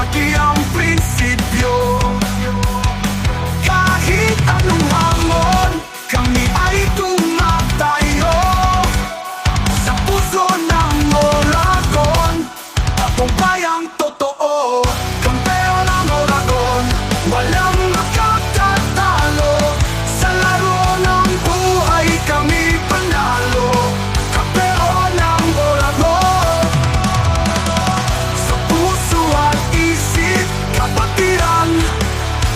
lagi ang prinsipyo. Kahit anong hamon, kami ay tumatayo. Sa puso ng Oragon, akong bayang totoo. Kampeon ang Oragon, walang makakatalo. Sa laro ng buhay kami panalo. Kampeon ang Oragon. Sa puso at isip, kapatiran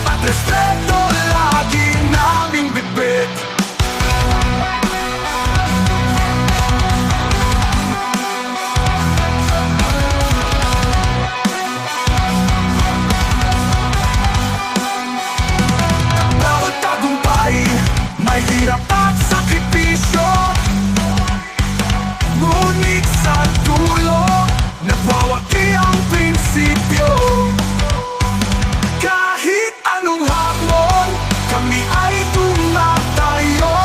at respeto lagi naming bitbit. Bawat tagumpay, may hirap at sakripisyo. Ngunit sa dulo, nagwawagi ang prinsipyo. Kahit anong hamon, kami ay tumatayo.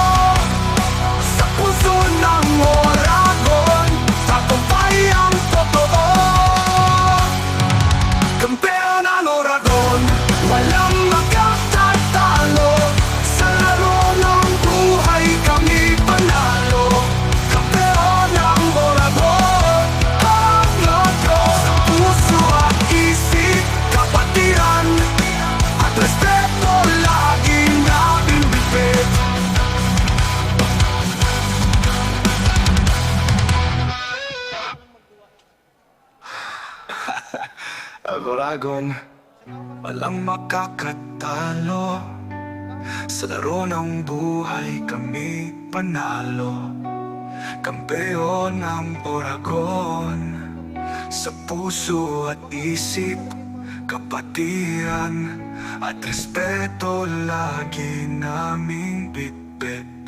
Sa puso ng Oragon, tagumpay ang totoo. Kampeon ang Oragon, walang makakatalo. Sa laro ng buhay kami panalo. Kampeon ang Oragon, ang Oragon. Sa puso at isip, kapatiran at respeto lagi namin bitbit. Ang Oragon, walang makakatalo. Sa laro ng buhay kami panalo. Kampeon ang Oragon. Sa puso at isip, kapatiran at respeto lagi naming bitbit.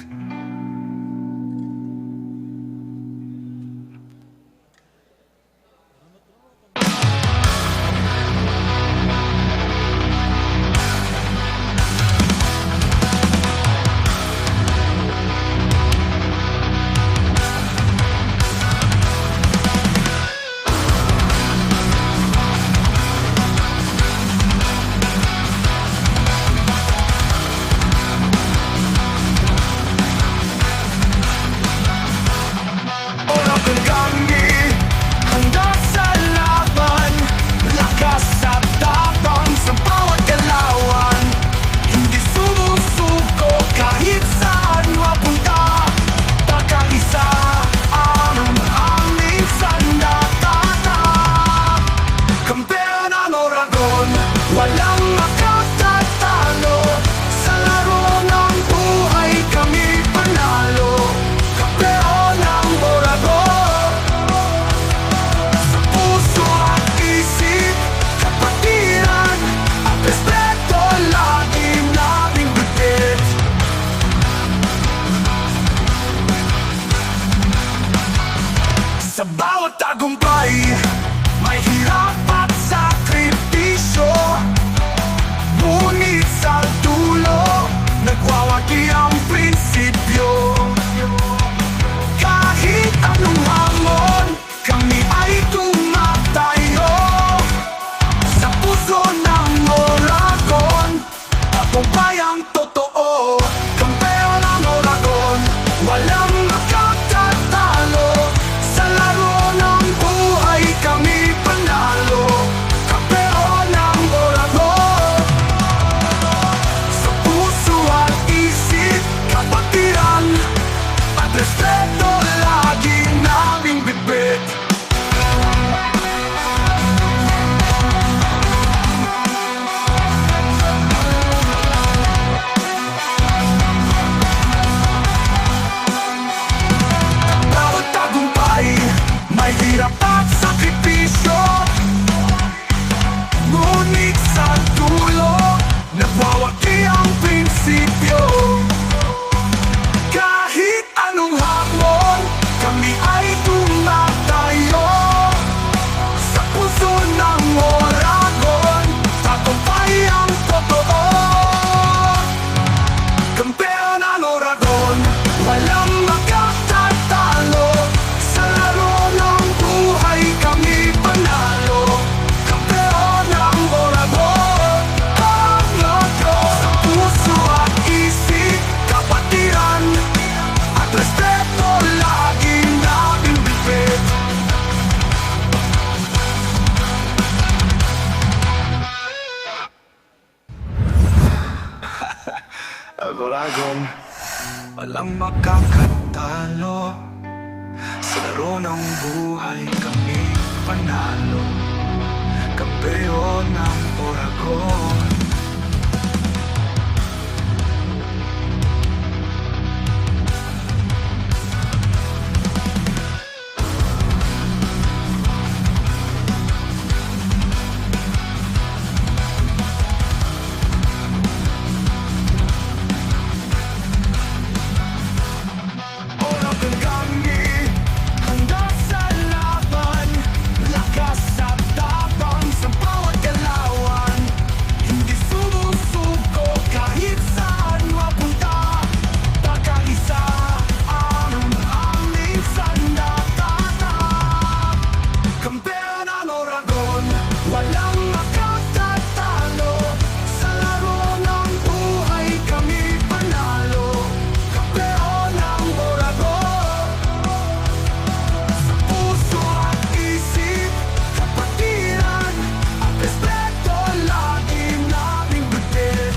Aguragon, walang makakatalo. Sa laro ng buhay kami panalo. Kampeon ng Oragon. Oragon kami, handa sa laban. Lakas at tapang sa bawat galawan. Hindi sumusuko kahit saan mapunta. Pagkaisa ang aming sandata. Kampeon ng Oragon, walang makatatalo. Sa laro ng buhay kami panalo. Kampeon ng Oragon. Sa puso at isip, kapatiran at respeto lagi naming bitbit.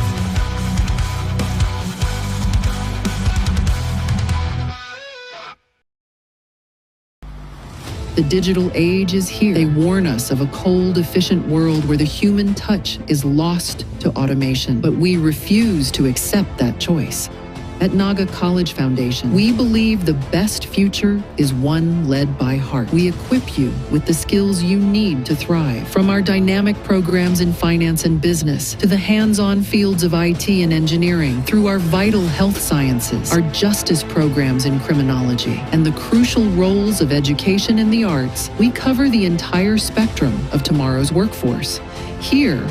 The digital age is here. They warn us of a cold, efficient world where the human touch is lost to automation. But we refuse to accept that choice. At Naga College Foundation, we believe the best future is one led by heart. We equip you with the skills you need to thrive. From our dynamic programs in finance and business, to the hands-on fields of IT and engineering, through our vital health sciences, our justice programs in criminology, and the crucial roles of education in the arts, we cover the entire spectrum of tomorrow's workforce. Here,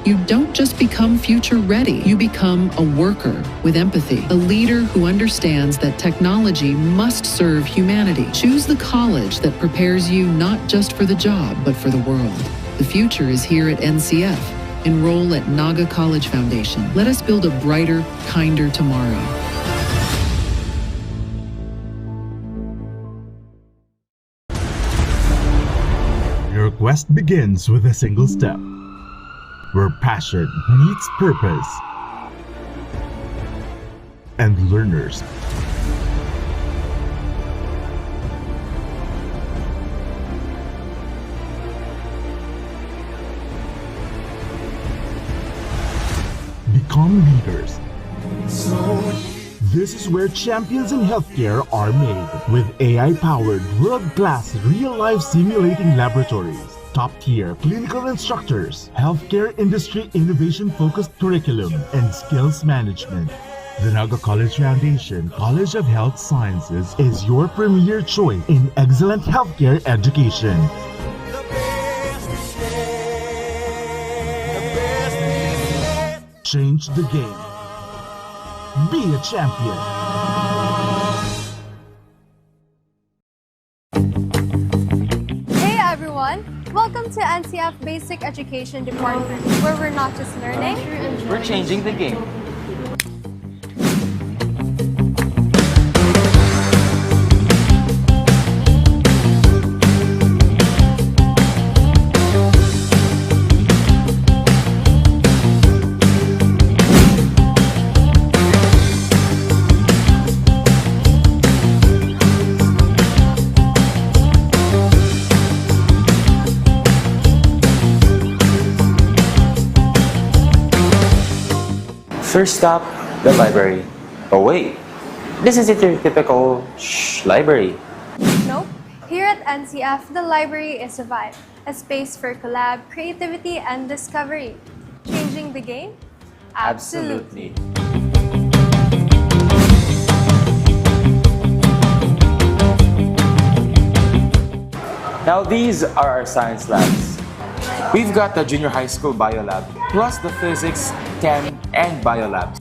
you don't just become future ready, you become a worker with empathy, a leader who understands that technology must serve humanity. Choose the college that prepares you not just for the job, but for the world. The future is here at NCF. Enroll at Naga College Foundation. Let us build a brighter, kinder tomorrow. Your quest begins with a single step, where passion meets purpose, and learners become leaders. This is where champions in healthcare are made, with AI-powered, world-class, real-life simulating laboratories, top-tier clinical instructors, healthcare industry innovation-focused curriculum, and skills management. The Naga College Foundation College of Health Sciences is your premier choice in excellent healthcare education. Change the game. Be a champion. Hey everyone! Welcome to NCF Basic Education Department, where we're not just learning, We're changing the game. First stop, the library. Oh wait, this isn't your typical library. Nope. Here at NCF, the library is a vibe, a space for collab, creativity, and discovery. Changing the game? Absolutely. Now these are our science labs. We've got the junior high school bio lab, plus the physics, chem, and bio labs.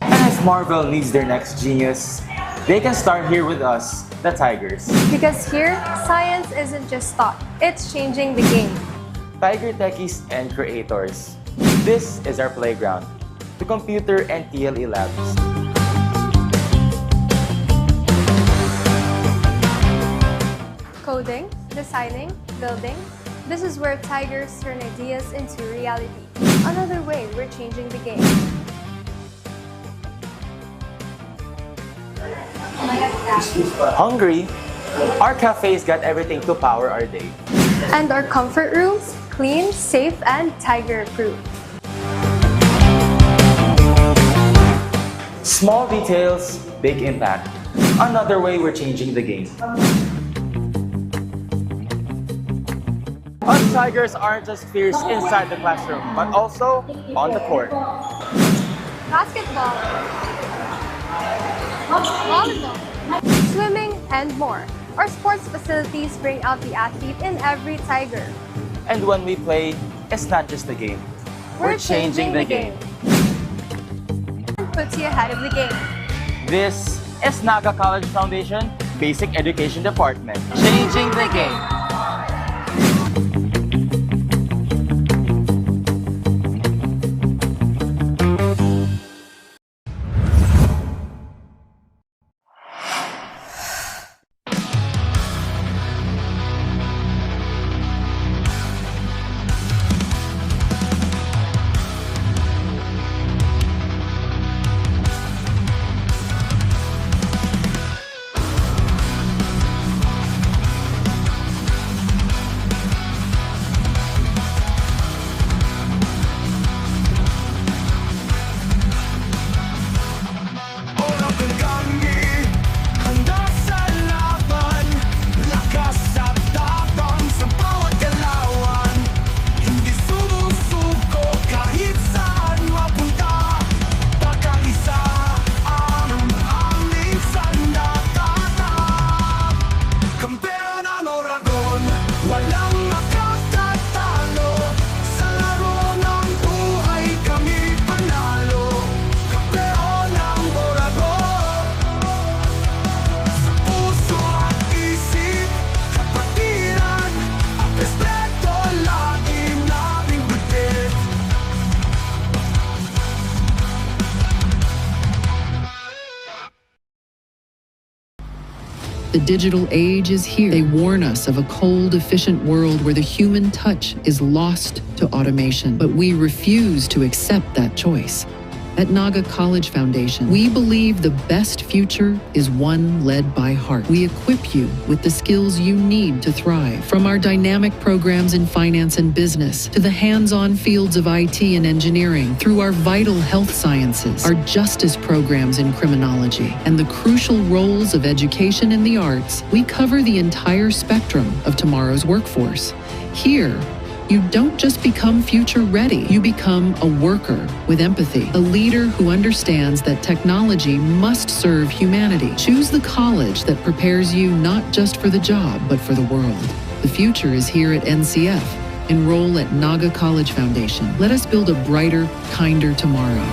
And if Marvel needs their next genius, they can start here with us, the Tigers. Because here, science isn't just taught, it's changing the game. Tiger techies and creators. This is our playground, the computer and TLE labs. Coding, designing, building. This is where Tigers turn ideas into reality. Another way we're changing the game. Hungry? Our cafe's got everything to power our day. And our comfort rooms, clean, safe, and tiger-proof. Small details, big impact. Another way we're changing the game. Us Tigers aren't just fierce inside the classroom, but also on the court. Basketball, volleyball, swimming, and more. Our sports facilities bring out the athlete in every Tiger. And when we play, it's not just a game. We're changing the game. Puts you ahead of the game. This is Naga College Foundation Basic Education Department. Changing the game. The digital age is here. They warn us of a cold, efficient world where the human touch is lost to automation, but we refuse to accept that choice. At Naga College Foundation, we believe the best future is one led by heart. We equip you with the skills you need to thrive, from our dynamic programs in finance and business to the hands-on fields of IT and engineering, through our vital health sciences, our justice programs in criminology, and the crucial roles of education in the arts. We cover the entire spectrum of tomorrow's workforce. Here, you don't just become future ready, you become a worker with empathy, a leader who understands that technology must serve humanity. Choose the college that prepares you not just for the job, but for the world. The future is here at NCF. Enroll at Naga College Foundation. Let us build a brighter, kinder tomorrow.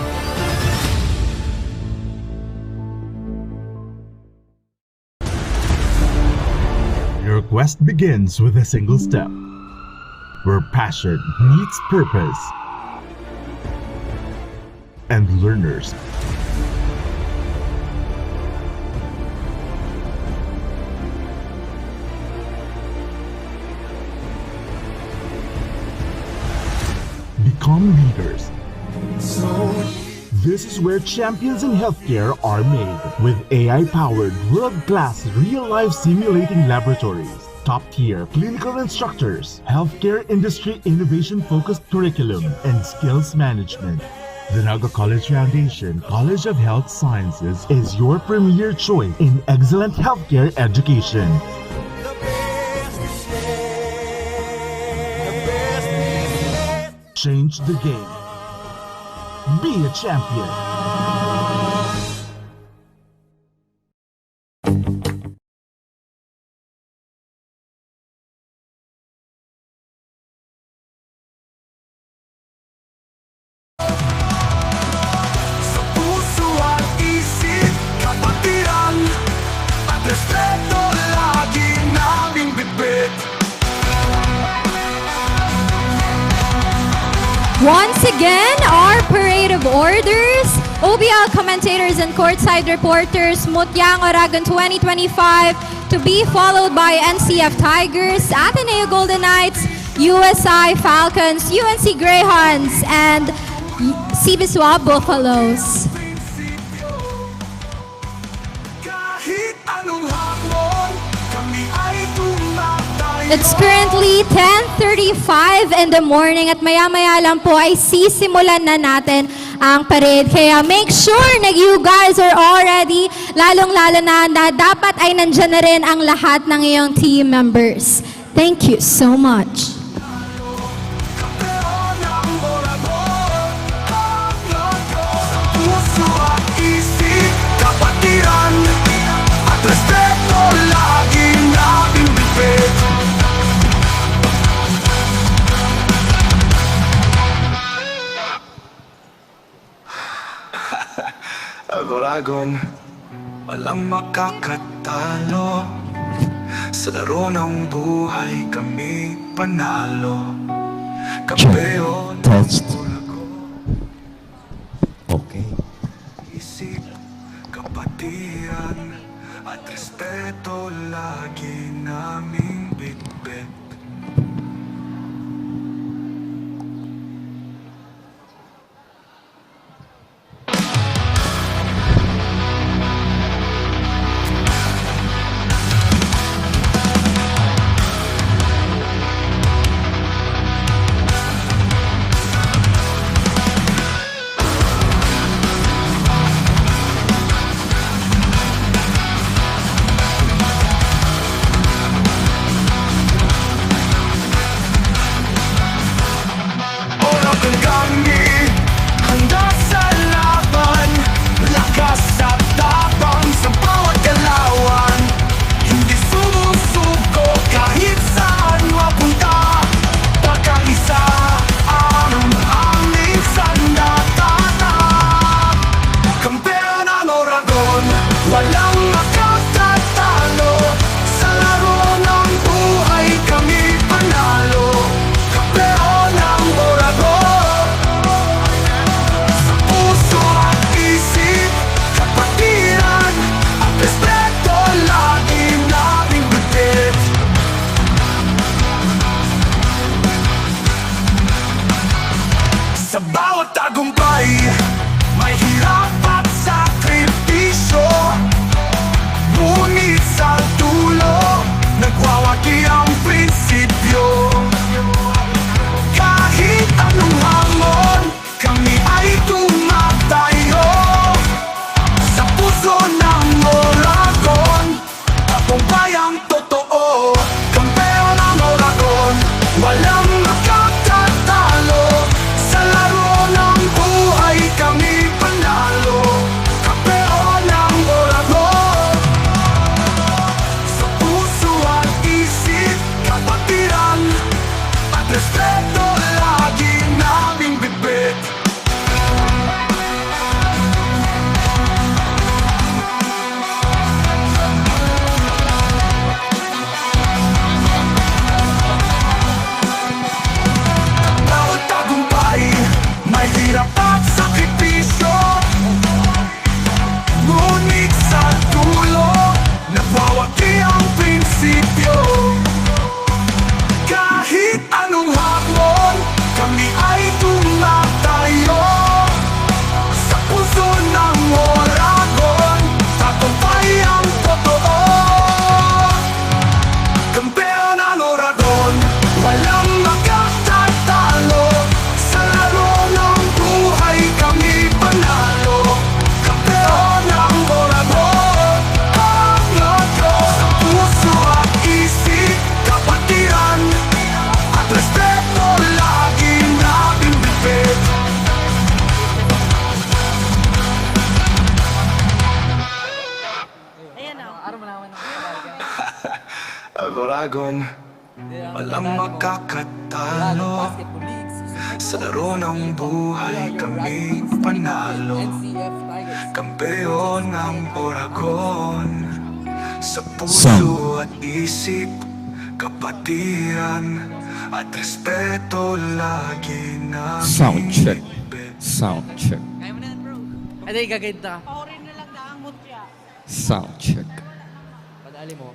Your quest begins with a single step, where passion meets purpose, and learners become leaders. This is where champions in healthcare are made, with AI-powered, world-class, real-life simulating laboratories, top-tier clinical instructors, healthcare industry innovation-focused curriculum, and skills management. The Naga College Foundation College of Health Sciences is your premier choice in excellent healthcare education. Change the game. Be a champion. Sa puso at isip, kapatiran at respeto lagi naming bitbit. Once again, our parade of orders, OBL commentators and courtside reporters, Mutyang Oragon 2025, to be followed by NCF Tigers, Ateneo Golden Knights, USI Falcons, UNC Greyhounds, and Sibiswa Buffaloes. Kahit ano It's currently 10:35 in the morning at maya-maya lang po ay sisimulan na natin ang parade. Kaya make sure na you guys are all ready, lalong-lalo na dapat ay nandyan na rin ang lahat ng iyong team members. Thank you so much. Kampeon ng Oragon, sa puso at isip, kapatiran at respeto lagi nating bibig. Oragon, walang makakatalo. Sa laro ng buhay kami panalo. Kampeon ng Test. Oragon, Okay. isip, kapatiran at respeto lagi naming bitbit. Oragon kami, handa sa laban, lakas at tapang sa bawat galawan. Hindi sumusuko kahit saan mapunta, pagkaisa ang aming sandata. Kampeon ng Oragon, walang makakatalo. Sa laro ng buhay kami panalo. Kampeon ng Oragon, sa puso at isip, kapatiran at respeto lagi naming bitbit. Sa bawat tagumpay, may hirap at sakripisyo. Ngunit sa dulo, nagwawagi ang prinsipyo. Kahit anong hamon, kami ay tumatayo. Sa puso ng Oragon, tagumpayang totoo. Kampeon ng Oragon, walang makakatalo. Sa laro ng buhay kami panalo. Kampeon ng Oragon, sa puso at isip, kapatiran at respeto lagi naming bitbit. Bawat tagumpay, may hirap at sakripisyo. Ngunit sa dulo, nagwawagi ang prinsipyo. Kahit anong hamon, kami ay tumatayo. Sa puso ng Oragon, tagumpay ang totoo. Kampeon ng Oragon, walang makakatalo. Sa laro ng buhay kami panalo. Kampeon ng Oragon, ang logo. Sa puso at isip, kapatiran at respeto lagi nating bitbit. Oragon, walang makakatalo. Sa laro ng buhay kami panalo. Kampeon ng Oragon, sa puso at isip, kapatiran at respeto lagi namin Sound check. bitbit. Sound check. Ano yung gaganda? Sound check. Padali mo.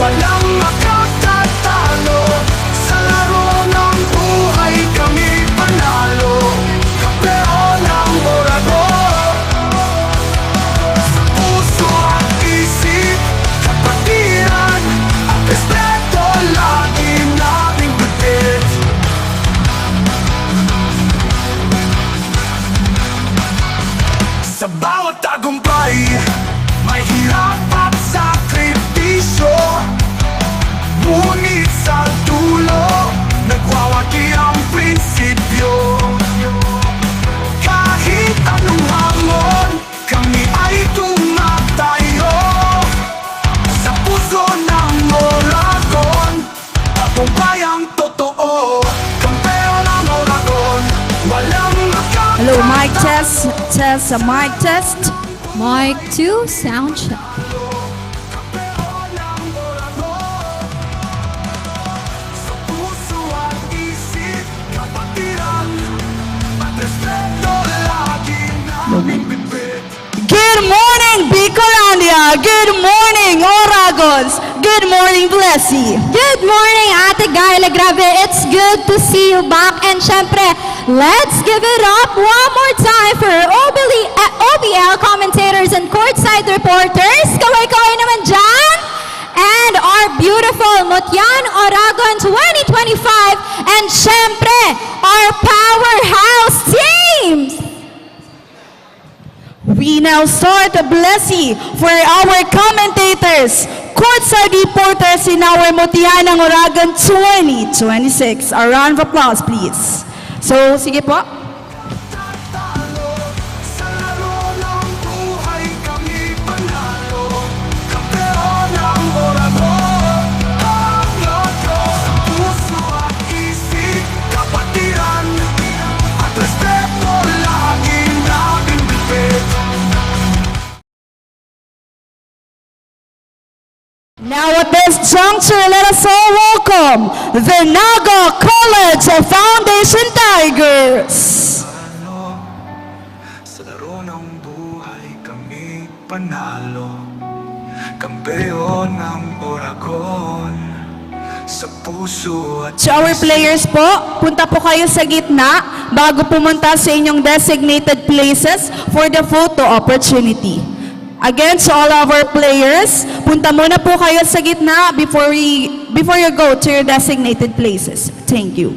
Walang makatatalo. Sa laro ng buhay kami panalo. Kampeon ng Oragon. Sa puso at isip, kapatiran at respeto lagi naming bitbit. Sa bawat tagumpay, may hirap at sakripisyo. Ngunit sa dulo, nagwawagi ang prinsipyo. Kahit anong hamon, kami ay tumatayo. Sa puso ng Oragon, akong bayang totoo. Kampeon ng Oragon, walang makakatalo. Hello, mic test, mic test. Mic 2, sound check. Good morning, Bicolandia. Good morning, Oragons. Good morning, Blessy. Good morning, Ate Gaila. Grabe, it's good to see you back. And syempre, let's give it up one more time for OBL commentators and courtside reporters. Kaway-kaway naman dyan. And our beautiful Mutyan Oragon 2025. And syempre, our powerhouse teams. We now start the Blessy for our commentators, courtside reporters in our Mutianang Oragon 2026. A round of applause, please. So, sige po. Sa laro ng buhay kami panalo. Kampeon ng Oragon. Ang lotro sa puso at isip, kapatiran at respeto lagi namin bitbit. Now at this juncture, let us all welcome the Naga College Foundation Tigers. Sa laro ng buhay kami panalo. Kampeon ng Oragon. Sa puso at To our players po, punta po kayo sa gitna bago pumunta sa inyong designated places for the photo opportunity. Again, to all of our players, punta muna po kayo sa gitna before you go to your designated places. Thank you.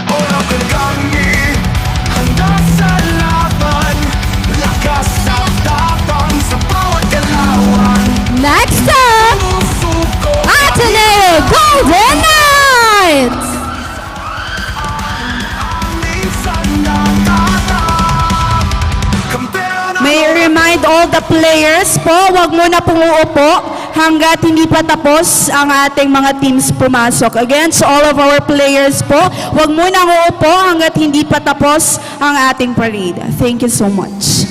Oragon kami, handa sa laban. Lakas at tapang sa bawat galawan. Next up, Susuko Ateneo Golden Knights. minsan ng tatak. Kampeon ng May I remind all the players po, wag muna pong uupo hanggat hindi pa tapos ang ating mga teams pumasok. Again, to all of our players po, wag muna uupo hanggat hindi pa tapos ang ating parade. Thank you so much.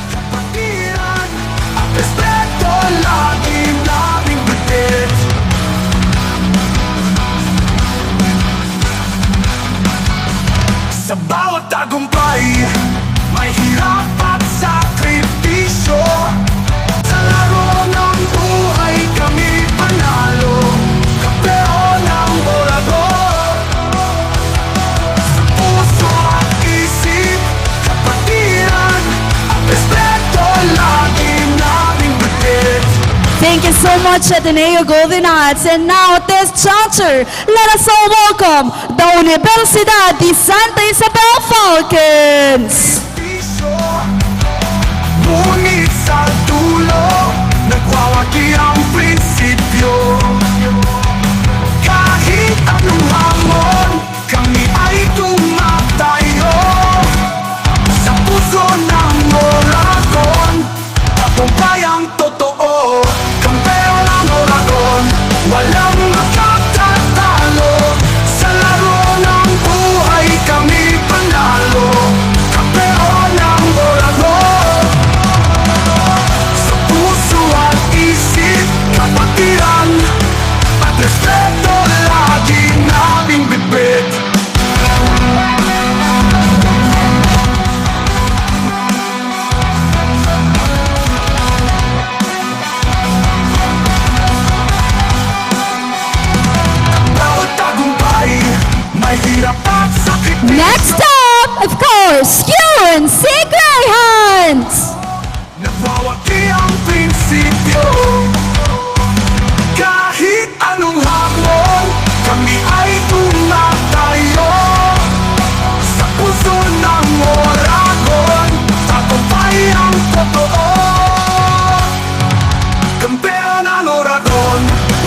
kapatiran at respeto lagi naming bitbit. Sa bawat tagumpay, may hirap at sakripisyo. Sa laro ng buhay kami panalo. Kampeon ng Oragon. Sa puso at isip, kapatiran at respeto lagi naming bitbit. Thank you so much, Ateneo Golden Knights. And now at this juncture, let us all welcome the Universidad de Santa Isabel Falcons. Piso, ngunit sa dulo, nagwawagi ang prinsipyo. Kahit anong hamon, kami ay tumatayo. Sa puso ng Oragon, akong bayang totoo. Kampeon ng Oragon, walang makakatalo. Sa laro ng buhay kami panalo. Coast UNC Greyhounds! Nagwawagi ang prinsipyo. Kahit anong hamon, kami ay tumatayo. Sa puso ng Oragon, tagumpay ang totoo. Kampeon ang Oragon,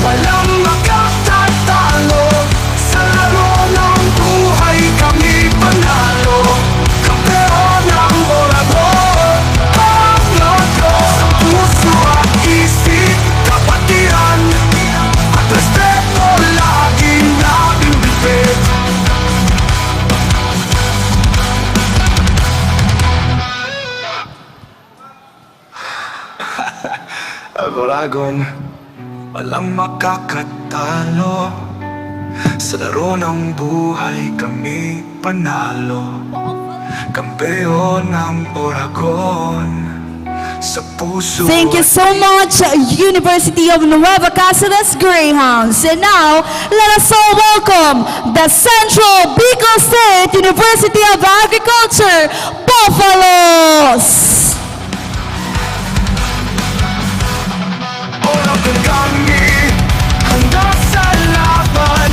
walang makatatalo. Sa laro ng buhay kami panalo. Kampeon ang Oragon, ang logo. Sa puso at isip, kapatiran at respeto laging nating bibig. Oragon, walang makakatalo. Sa laro ng buhay kami panalo. Kampeon ng Oragon, sa puso. Thank you so much, University of Nueva Cáceres Greyhounds. And now, let us all welcome the Central Bicol State University of Agriculture, Buffaloes! Oragon kami, handa sa laban.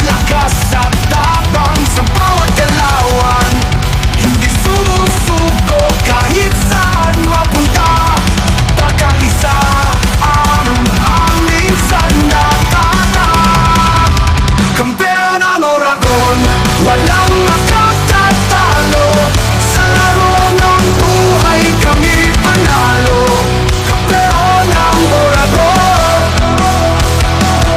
Lakas at tapang sa bawat galawan. Hindi sumusuko kahit saan mapunta. Pagkaisa ang aming sandata. Kampeon ang Oragon, walang makatatalo. Sa laro ng buhay kami panalo. Kampeon ang Oragon,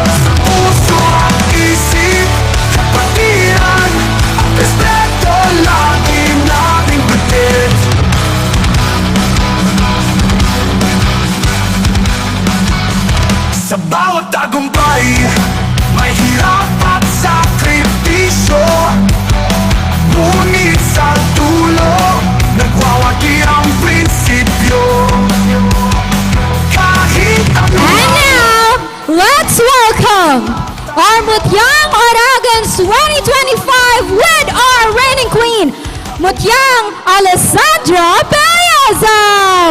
sa puso at isip, kapatiran at respeto lagi nating batid. Sa bawat tagumpay, may hirap at sakripisyo. Ngunit sa dulo, nagwawagi ang prinsipyo. Kahit ano And now, let's welcome our Mutyang Oragons 2025 with our reigning queen, Mutyang Alessandra Baeza.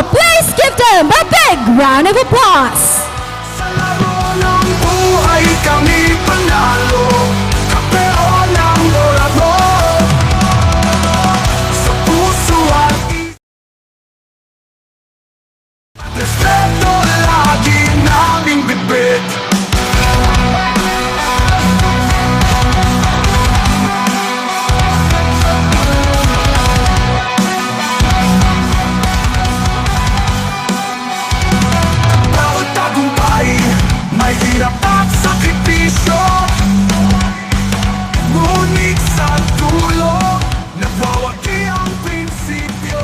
Please give them a big round of applause. sa laro ng buhay kami panalo. Kampeon ng Oragon, sa puso at isip, respeto lagi naming bibig. Bawat tagumpay, may hirap at sakripisyo. Ngunit sa dulo, nagwawagi ang prinsipyo.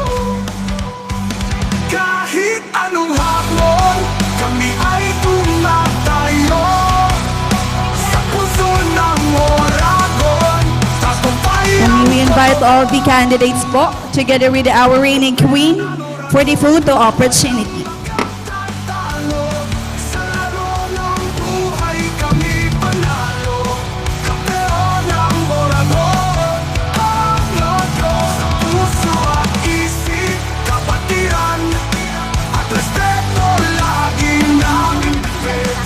Kahit anong hamon, kami ay tumatayo. Sa puso ng Oragon, tagumpay And ang we invite all the candidates po, together with our reigning queen, for the photo opportunity. talo. Sa laro ng buhay kami panalo. Kampeon ng Oragon, ang logo. Sa puso at isip, kapatiran at respeto lagi namin bibig.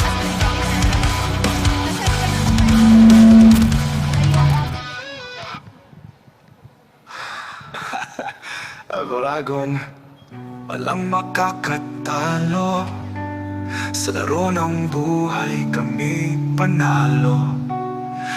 Oragon, walang makakatalo. Sa laro ng buhay kami panalo.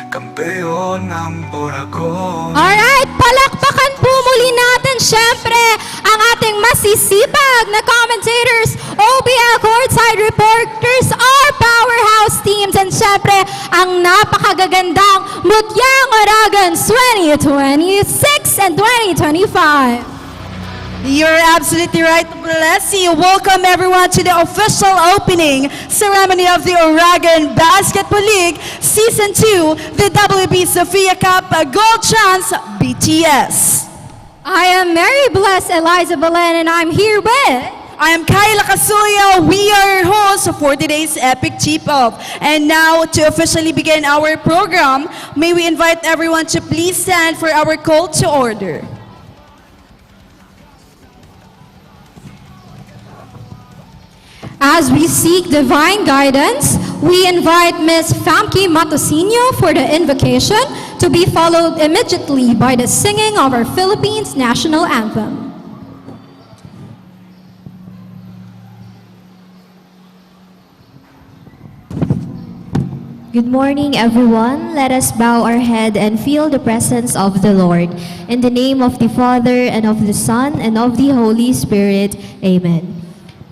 Kampeon ng Oragon. Alright, palakpakan po muli natin syempre ang ating masisipag na commentators, OBL courtside reporters, our powerhouse teams, and syempre ang napakagagandang Mutyang Oragons 2026 and 2025. You're absolutely right, Blessy. Welcome everyone to the official opening ceremony of the Oragon Basketball League Season 2, the WB Sophia Cup Gold Chance BTS. I am Mary Bless Eliza Belen, and I'm here with... I am Kyla Casuya. We are your hosts for today's epic tip-off. And now, to officially begin our program, may we invite everyone to please stand for our call to order. As we seek divine guidance, we invite Ms. Famke Matosino for the invocation to be followed immediately by the singing of our Philippines national anthem. Good morning, everyone. Let us bow our head and feel the presence of the Lord. In the name of the Father, and of the Son, and of the Holy Spirit. Amen.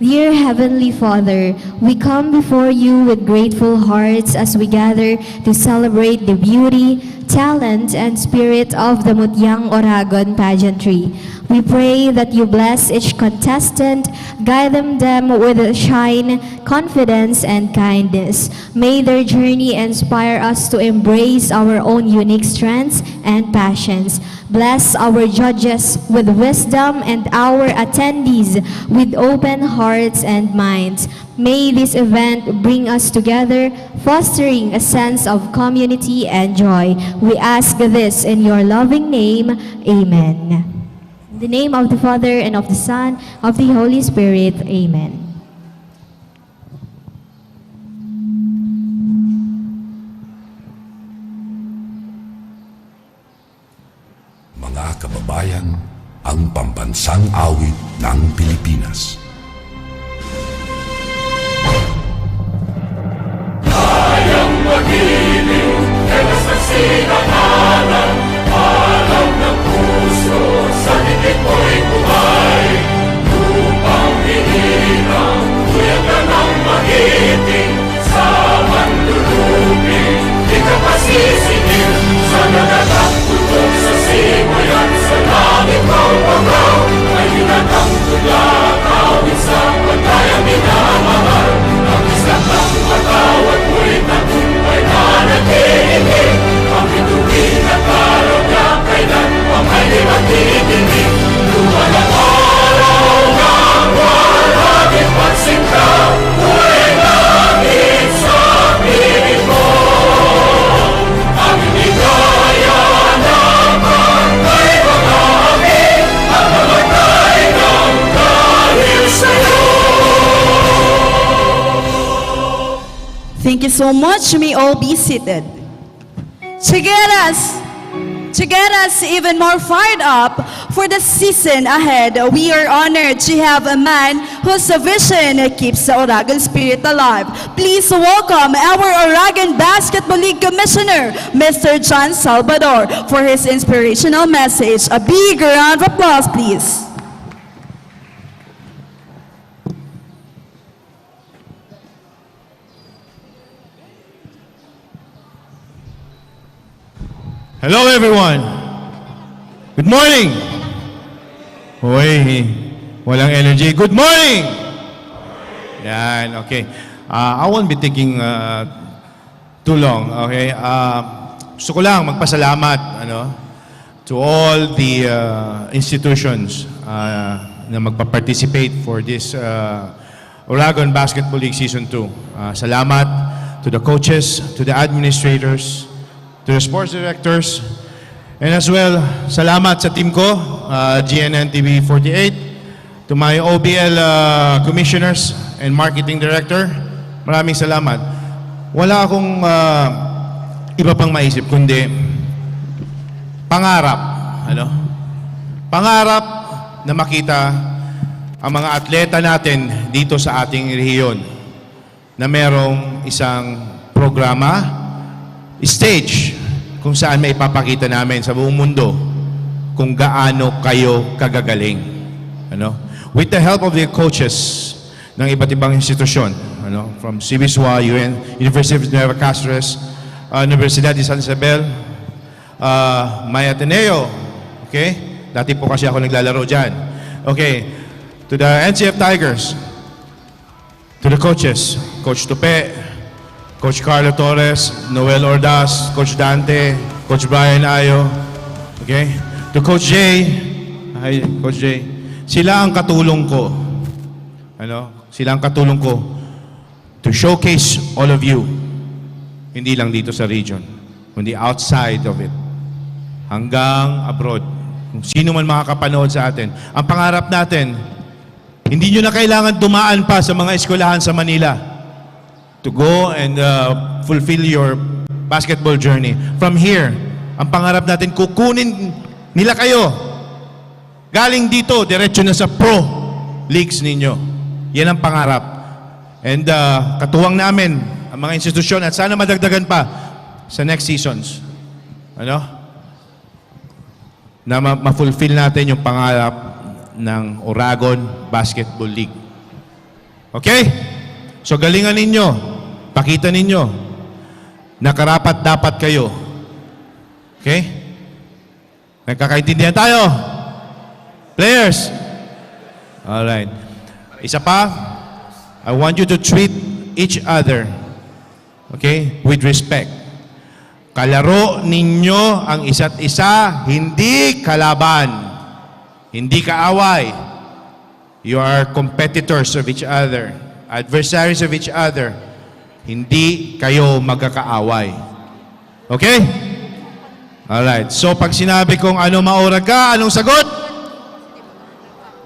Dear Heavenly Father, we come before you with grateful hearts as we gather to celebrate the beauty, talent, and spirit of the Mutyang Oragon pageantry. We pray that you bless each contestant, guide them with a shine, confidence, and kindness. May their journey inspire us to embrace our own unique strengths and passions. Bless our judges with wisdom and our attendees with open hearts and minds. May this event bring us together, fostering a sense of community and joy. We ask this in your loving name. Amen. In the name of the Father, and of the Son, of the Holy Spirit. Amen. Mga kababayan, ang pambansang awit ng Pilipinas. Kayang magiliw, kaya sa sinangalan, alam ng puso, sa dikit mo'y buhay. Lupang hinirang, kuya ka ng magiting, sa mandulupin, di ka pasisingil, sa nagatang tutok sa simuyan, sa langit ng pagaw, ay hinatang tula, kawin sa pagkayang minamahal, ang isang ng patawad mo'y tagumpay na nag-iiging, ang bituin at araw niya kailan pang ay di magtitingin, luwan ang araw ng walagin pansin ka, huwag langit sa piling mo, ang hindi kaya naman ay magamin, at mamatay ng dahil sa'yo. Thank you so much. You may all be seated. To get us even more fired up for the season ahead, we are honored to have a man whose vision keeps the Oragon spirit alive. Please welcome our Oragon Basketball League Commissioner, Mr. John Salvador, for his inspirational message. A big round of applause, please. Hello everyone! Good morning! Hoy, walang energy. Good morning! Yan, okay. I won't be taking too long, okay? Gusto ko lang magpasalamat to all the institutions na magpa-participate for this Oragon Basketball League Season 2. Salamat to the coaches, to the administrators, to the sports directors, and as well, salamat sa team ko, GNN TV 48, to my OBL commissioners and marketing director. Maraming salamat. Wala akong iba pang maisip, kundi pangarap. Pangarap na makita ang mga atleta natin dito sa ating rehiyon na merong isang programa, stage, kung saan may ipapakita namin sa buong mundo kung gaano kayo kagagaling. With the help of the coaches ng iba't ibang institusyon, from CBSWA, University of Nueva Cáceres, Universidad de San Isabel, May Ateneo, okay? Dati po kasi ako naglalaro dyan. Okay, to the NCF Tigers, to the coaches, Coach Tupe, Coach Carlo Torres, Noel Ordaz, Coach Dante, Coach Brian Ayo, okay? To Coach Jay, hi Coach Jay, sila ang katulong ko, sila ang katulong ko to showcase all of you, hindi lang dito sa region, kundi outside of it, hanggang abroad. Kung sino man makakapanood sa atin, ang pangarap natin, Hindi nyo na kailangan dumaan pa sa mga eskwelahan sa Manila to go and fulfill your basketball journey. From here, ang pangarap natin, kukunin nila kayo. Galing dito, diretso na sa pro leagues ninyo. Yan ang pangarap. And katuwang namin ang mga institusyon at sana madagdagan pa sa next seasons. Ano? Na ma-fulfill natin yung pangarap ng Oragon Basketball League. Okay? So galingan ninyo, pakita ninyo na karapat dapat kayo. Okay? Nagkakaintindihan tayo? Players? Alright. Isa pa, I want you to treat each other, okay, with respect. Kalaro ninyo ang isa't isa, hindi kalaban. Hindi kaaway. You are competitors of each other, adversaries of each other. Hindi kayo magkakaaway. Okay? Alright. So pag sinabi kong ano maurag ka, anong sagot?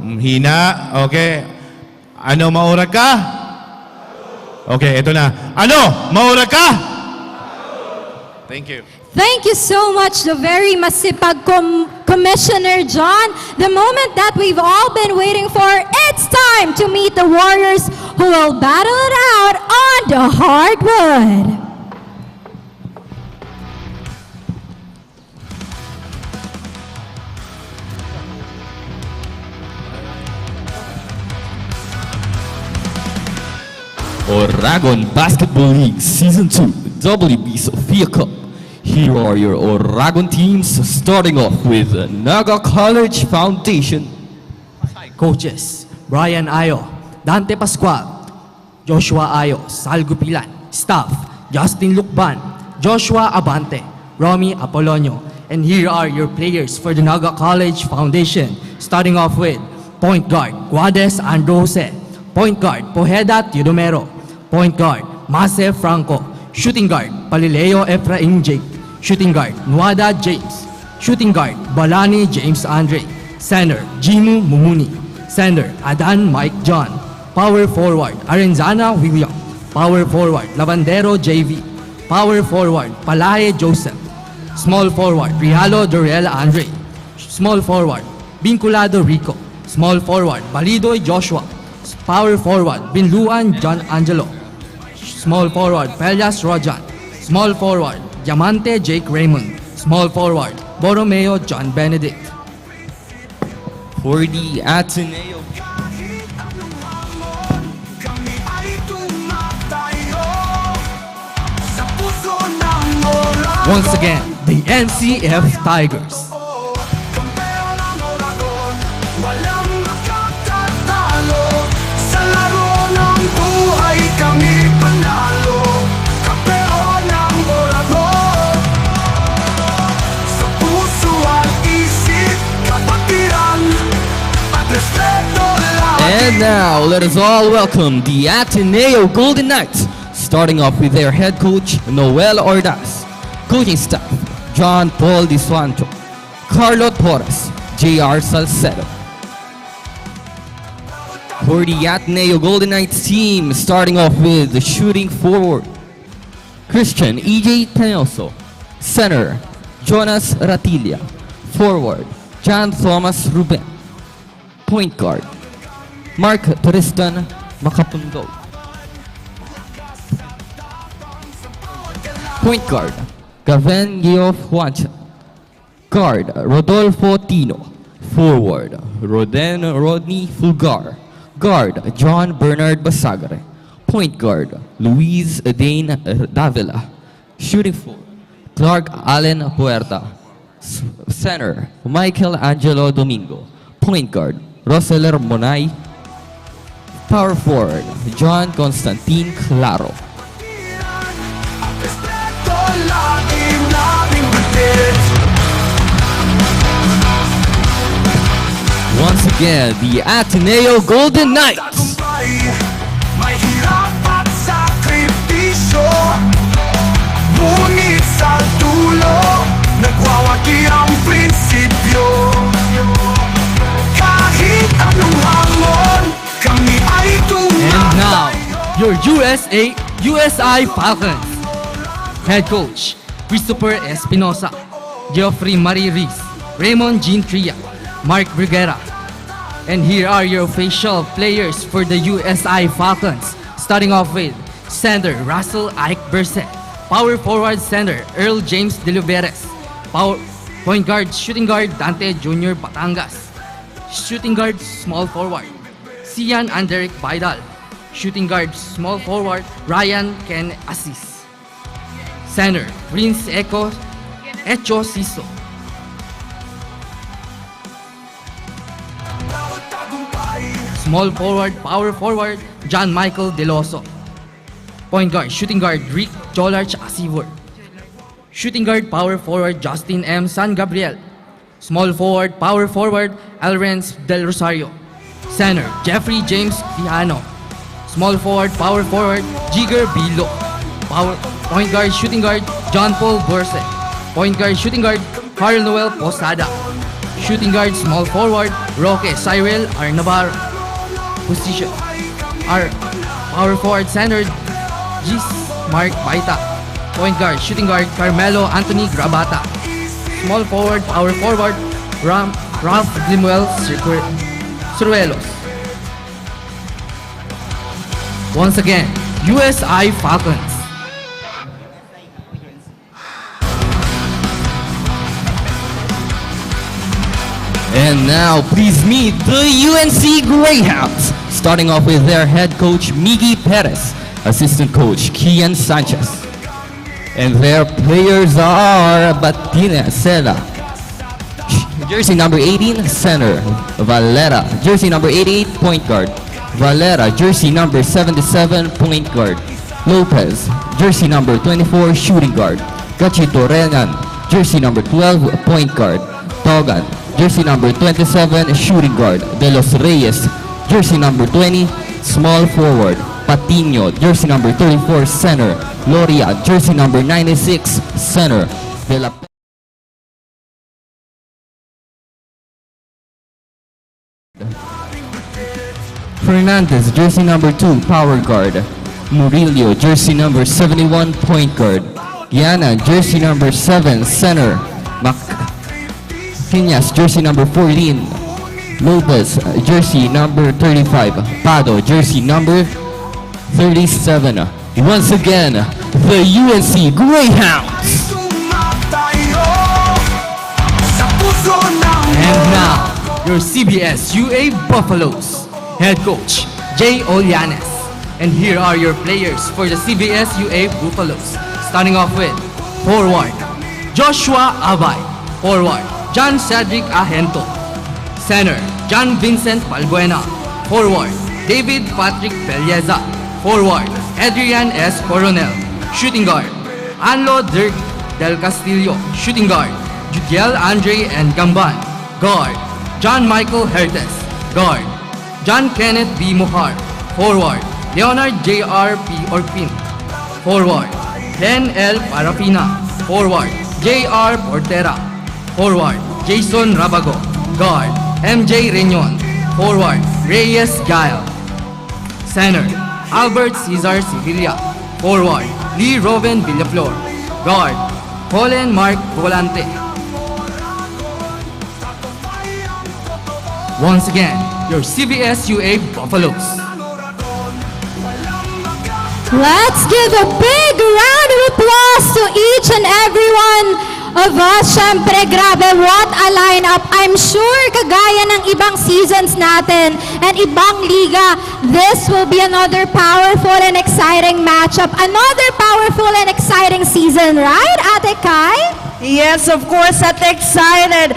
Hina. Okay. Ano maurag ka? Okay, ito na. Ano maurag ka? Thank you. Thank you so much, the very masipag Commissioner John. The moment that we've all been waiting for, it's time to meet the warriors who will battle it out on the hardwood. Oragon Basketball League Season 2 WB Sophia Cup. Here are your Oragon teams, starting off with Naga College Foundation. Coaches, Brian Ayo, Dante Pascual, Joshua Ayo, Sal Gupilan. Staff, Justin Lukban, Joshua Abante, Romy Apolonio. And here are your players for the Naga College Foundation, starting off with point guard, Guades Androse, point guard, Pojeda Teodomero, point guard, Mase Franco, shooting guard, Palileo Efraim Jake, shooting guard, Nuada James, shooting guard, Balani James Andre, center, Jimu Mumuni, center, Adan Mike John, power forward, Arenzana William, power forward, Lavandero JV, power forward, Palaye Joseph, small forward, Rialo Dorel Andre, small forward, Vinculado Rico, small forward, Balidoy Joshua, power forward, Binluan John Angelo, small forward, Pelias Rojan, small forward, Diamante Jake Raymond, small forward, Borromeo John Benedict. For the Ateneo Kahit anong hamon, kami ay tumatayo sa puso ng Oragon. Once again, the NCF Tigers. Kampeon ng Oragon, walang makakatalo. Sa laro ng buhay kami panalo. Kampeon ng Oragon. Sa puso at isip, kapatiran at respeto lang. And now, let us all welcome the Ateneo Golden Knights, starting off with their head coach, Noel Ordaz. Coaching staff, John Paul Di Santo, Carlo Torres, J.R. Salcedo. For the Ateneo Golden Knights team, starting off with the shooting forward, Christian E.J. Tenoso, center, Jonas Ratilla, forward, John Thomas Ruben, point guard, Mark Tristan Macapundo, point guard, Gaven Geoff Juancha, guard, Rodolfo Tino, forward, Roden Rodney Fulgar, guard, John Bernard Basagare, point guard, Luis Dane Davila, shooting forward, Clark Allen Puerta, center, Michael Angelo Domingo, point guard, Roseler Monay, power forward, John Constantine Claro. At respeto laging naming bitid. Once again, the Ateneo Golden Knights. May hirap at sakripisyo, ngunit sa dulo nagwawagi ang prinsipyo. Kahit anong hamon, your USI Falcons. Head Coach, Christopher Espinosa, Geoffrey Marie Rees, Raymond Jean Tria, Mark Briguera. And here are your official players for the USI Falcons. Starting off with center Russell Ike Berset, power forward center Earl James De Luberes, point guard shooting guard Dante Jr. Batangas, shooting guard small forward Sian Anderic Baidal, shooting guard small forward Ryan Ken Assis, center Prince Echo Echo Siso, small forward, power forward, John Michael Deloso. Point guard, shooting guard, Rick Jolarch Asivor. Shooting guard, power forward, Justin M. San Gabriel. Small forward, power forward, Alrenz Del Rosario. Center, Jeffrey James Quijano. Small forward, power forward, Jigger Bilo. Point guard, shooting guard, John Paul Borse. Point guard, shooting guard, Carl Noel Posada. Shooting guard, small forward, Roque Cyril Arnavar. Position are power forward center Gis Mark Baita. Point guard, shooting guard Carmelo Anthony Grabata. Small forward, power forward Ralph Limuel Suruelos. Once again, USI Falcons. And now, please meet the UNC Greyhounds. Starting off with their head coach, Miggy Perez, assistant coach, Kian Sanchez. And their players are Batina Sela, jersey number 18, center, Valera, jersey number 88, point guard, Valera, jersey number 77, point guard, Lopez, jersey number 24, shooting guard, Gachito Renan, jersey number 12, point guard, Togan, jersey number 27, shooting guard, De Los Reyes, jersey number 20, small forward, Patino, jersey number 34, center, Loria, jersey number 96, center, De La Fernandez, jersey number 2, power guard, Murillo, jersey number 71, point guard, Giana, jersey number 7, center, Piñas, jersey number 14, Lopez, jersey number 35, Pado, jersey number 37. Once again, the UNC Greyhounds. And now, your CBS UA Buffaloes. Head coach, Jay Olianes. And here are your players for the CBS UA Buffaloes. Starting off with forward, Joshua Abay. Forward, John Cedric Ahento. Center, John Vincent Palbuena. Forward, David Patrick Pelieza. Forward, Adrian S. Coronel. Shooting guard, Anlo Dirk Del Castillo. Shooting guard, Judiel Andre and Gamban. Guard, John Michael Hertes. Guard, John Kenneth B. Muhar. Forward, Leonard J.R. P. Orpin. Forward, Len L. Parafina. Forward, J.R. Portera. Forward, Jason Rabago. Guard, MJ Reñon. Forward, Reyes Gael. Center, Albert Cesar Sevilla. Forward, Lee Roven Villaflor. Guard, Colin Mark Volante. Once again, your CBS UA Buffaloes. Let's give a big round of applause to each and every one of us. Syempre, grabe, what a lineup. I'm sure kagaya ng ibang seasons natin and ibang liga, this will be another powerful and exciting matchup. Another powerful and exciting season, right, Ate Kai? Yes, of course, at excited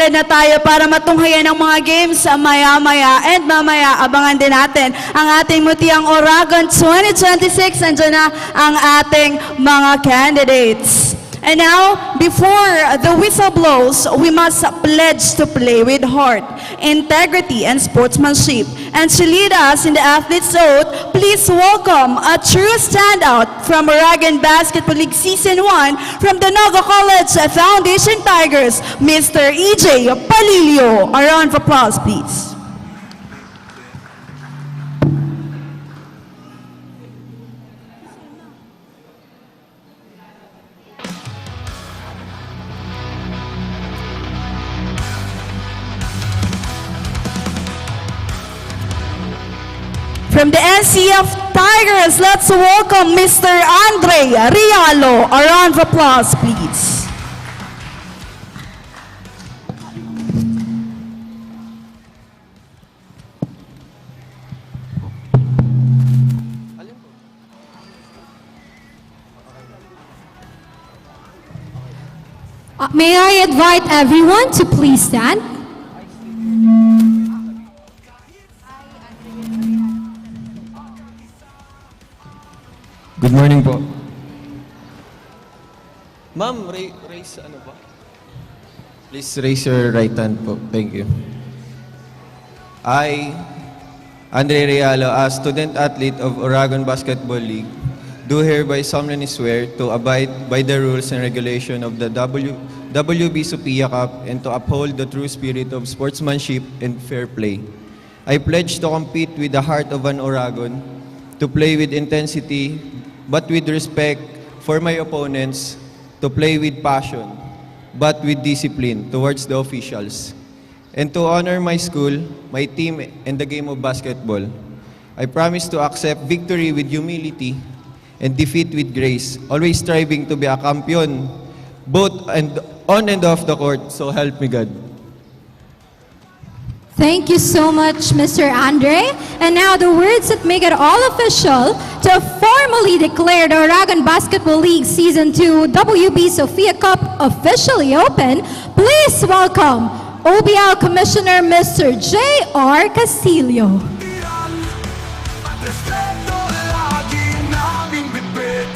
na tayo para matunghayan ang mga games maya-maya. And mamaya, abangan din natin ang ating Mutiang Oragon 2026. Andiyan na ang ating mga candidates. And now, before the whistle blows, we must pledge to play with heart, integrity, and sportsmanship. And to lead us in the athlete's oath, please welcome a true standout from Oragon Basketball League Season 1 from the Naga College Foundation Tigers, Mr. EJ Palilio. A round of applause, please. From the NCF Tigers, let's welcome Mr. Andre Rialo. A round of applause, please. May I invite everyone to please stand? Good morning po. Ma'am, raise ano ba? Please raise your right hand po. Thank you. I, Andre Realo, a student athlete of Oragon Basketball League, do hereby solemnly swear to abide by the rules and regulation of the WB Sophia Cup and to uphold the true spirit of sportsmanship and fair play. I pledge to compete with the heart of an Oragon, to play with intensity, but with respect for my opponents, to play with passion, but with discipline towards the officials, and to honor my school, my team, and the game of basketball. I promise to accept victory with humility and defeat with grace, always striving to be a champion, both on and off the court, so help me God. Thank you so much, Mr. Andre. And now the words that make it all official to formally declare the Oragon Basketball League Season 2 WB Sophia Cup officially open. Please welcome OBL Commissioner Mr. J.R. Castillo. At respeto lagi naming bitbit.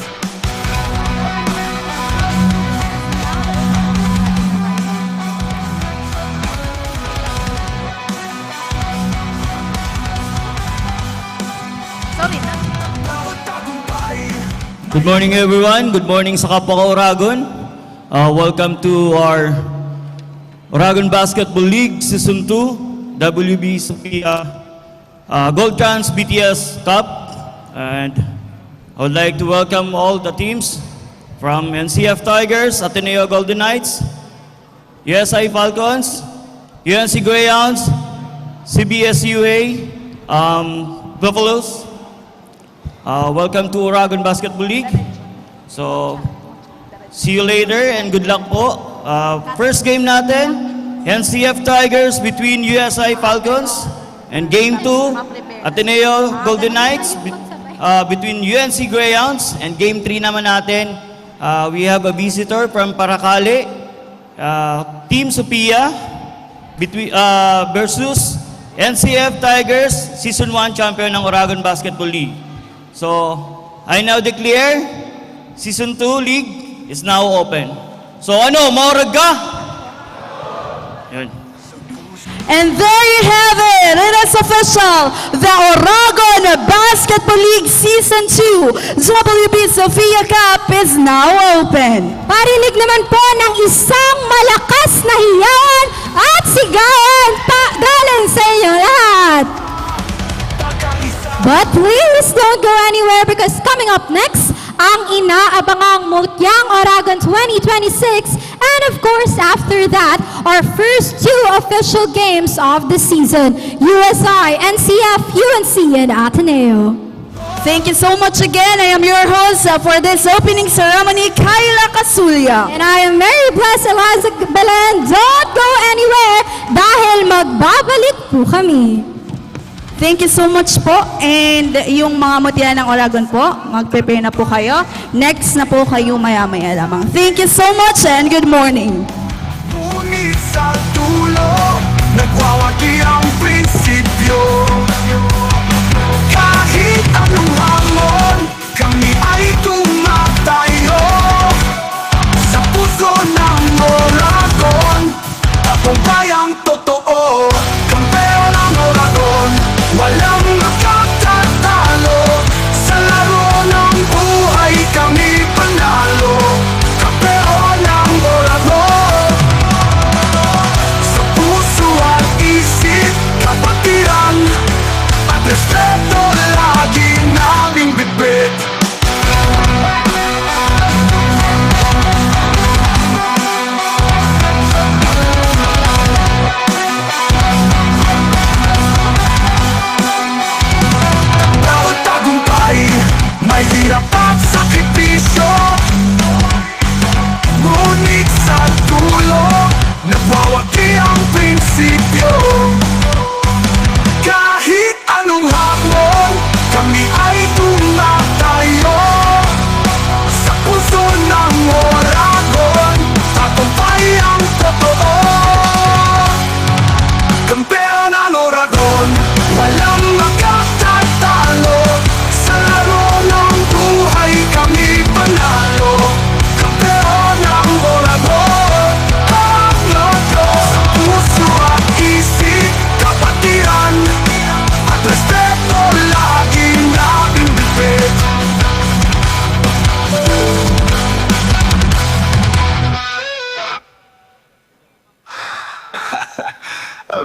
Bawat tagumpay. Good morning everyone. Good morning sa kapwa ka Oragon. Welcome to our Oragon Basketball League Season 2 WB Sophia Gold Chance BTS Cup. And I would like to welcome all the teams from NCF Tigers, Ateneo Golden Knights, USI Falcons, UNC Greyhounds, CBSUA, Buffaloes. Welcome to Oragon Basketball League. So, see you later and good luck po. First game natin, NCF Tigers between USI Falcons. And game 2, Ateneo Golden Knights between UNC Greyhounds. And game 3 naman natin, we have a visitor from Paracale, Team Sophia versus NCF Tigers, Season 1 champion ng Oragon Basketball League. So, I now declare Season 2 League is now open. So ano, maurag ka? Yun. And there you have it. It is official. The Oragon Basketball League Season 2 WB Sophia Cup is now open. Parinig naman po ng isang malakas na hiyawan at sigawan galing sa inyo lahat. But please don't go anywhere because coming up next, ang inaabangang Mutyang Oragon 2026, and of course after that, our first 2 official games of the season, USI, NCF, UNC, and Ateneo. Thank you so much again. I am your host for this opening ceremony, Kyla Casulia. And I am Mary Bless Eliza Belen. Don't go anywhere dahil magbabalik po kami. Thank you so much po. And yung mga mutya ng Oragon po, mag-prepare na po kayo. Next na po kayo maya-maya lamang. Thank you so much and good morning. Ngunit sa dulo, nagwawagi ang prinsipyo. Kahit anong hamon, kami ay tumatayo. Sa puso ng Oragon, akong bayang totoo. Kampeon ang Oragon, walang makatatalo. Sa laro ng buhay kami panalo. Kampeon ang Oragon, sa puso at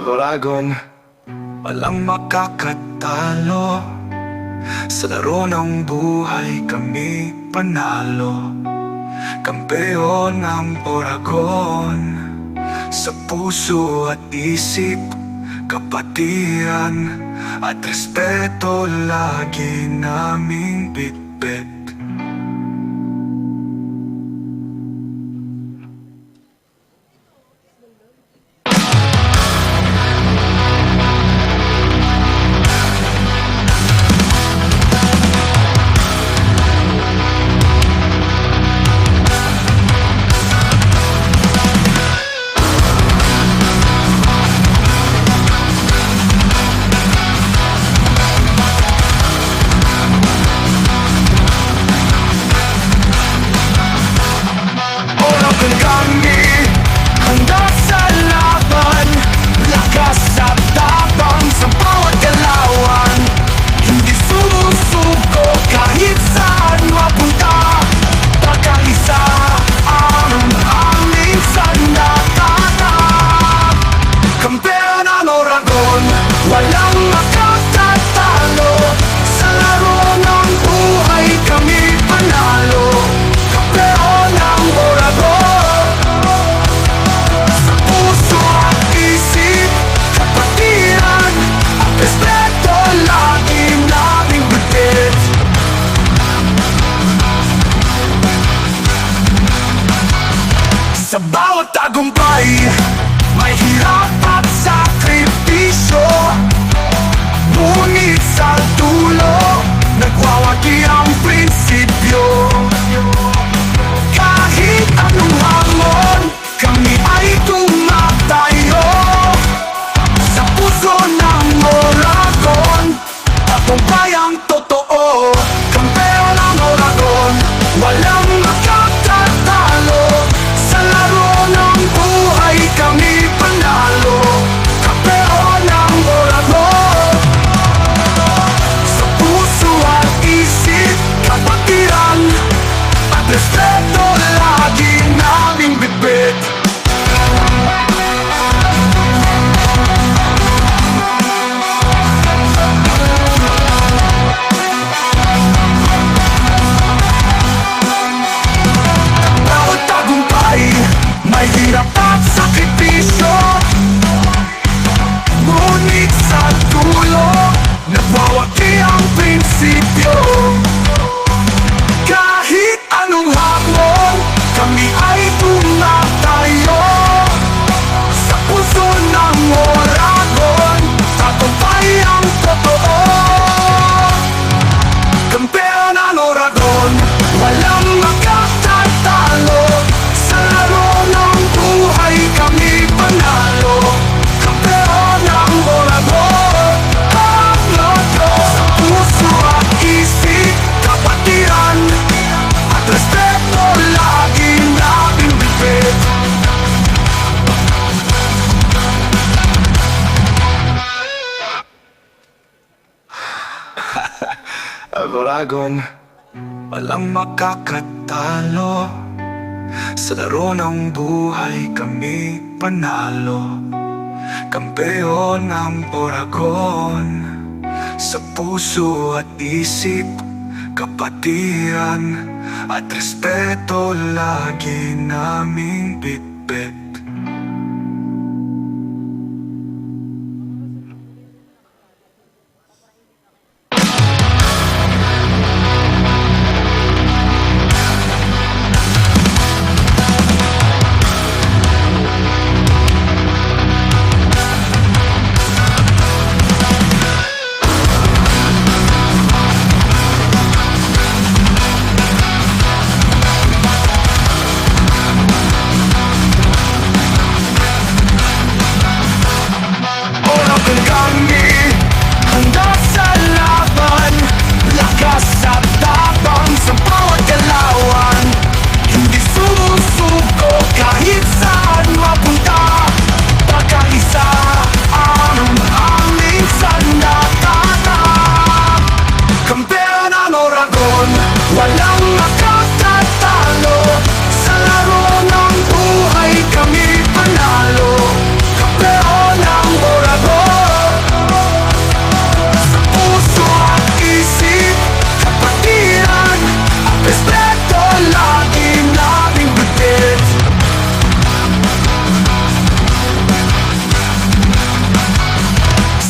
Dragon, walang makakatalo. Sa laro ng buhay kami panalo. Kampeon ng Oragon. Sa puso at isip, kapatiran at respeto lagi naming bitbit. Walang makakatalo. Sa laro ng buhay kami panalo. Kampeon ng Oragon. Sa puso at isip, kapatiran at respeto lagi naming bitbit. Sa bawat tagumpay, may hirap at sakripisyo. Ngunit sa dulo, nagwawagi ang prinsipyo. Kahit anong hamon, kami ay tumatayo. Sa puso ng Oragon, tagumpay ang totoo. Kampeon ng Oragon, walang makakatalo. Sa laro ng buhay kami panalo. Kampeon ng Oragon. Sa puso at isip, kapatiran at respeto lagi naming bitbit. Bawat tagumpay, may hirap at sakripisyo. Ngunit sa dulo, nagwawagi ang prinsipyo. Kahit anong hamon, kami ay tumatayo. Sa puso ng Oragon, tagumpay ang totoo. Kampeon ng Oragon, walang makakatalo. Sa laro ng buhay kami panalo. Kampeon ng Oragon, ang loto. Sa puso at isip, kapatiran at respeto lagi naming bitbit. Dragon, walang makakatalo. Sa laro ng buhay kami panalo. Kampeon ng Oragon. Sa puso at isip, kapatiran at respeto lagi naming bitbit.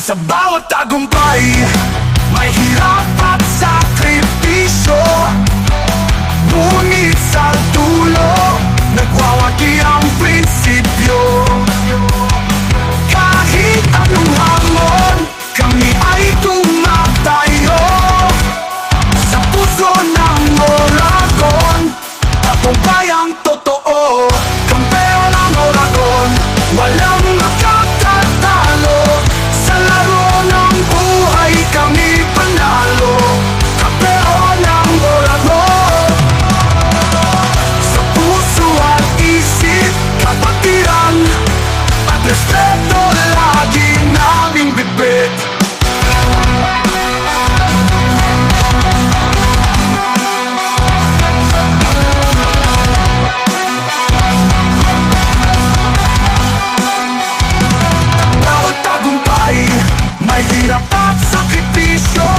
Sa bawat tagumpay, may hirap at sakripisyo. Ngunit sa dulo, nagwawagi ang prinsipyo. Kahit anong hamon, kami ay tumatayo. Sa puso ng Oragon, tagumpay ang totoo. Kampeon ang Oragon, walang makatatalo. Sa laro ng buhay kami panalo. Kampeon ang Oragon. Sa puso at isip, kapatiran at respeto lagi naming bitbit. Bawat tagumpay, may hirap at sakripisyo.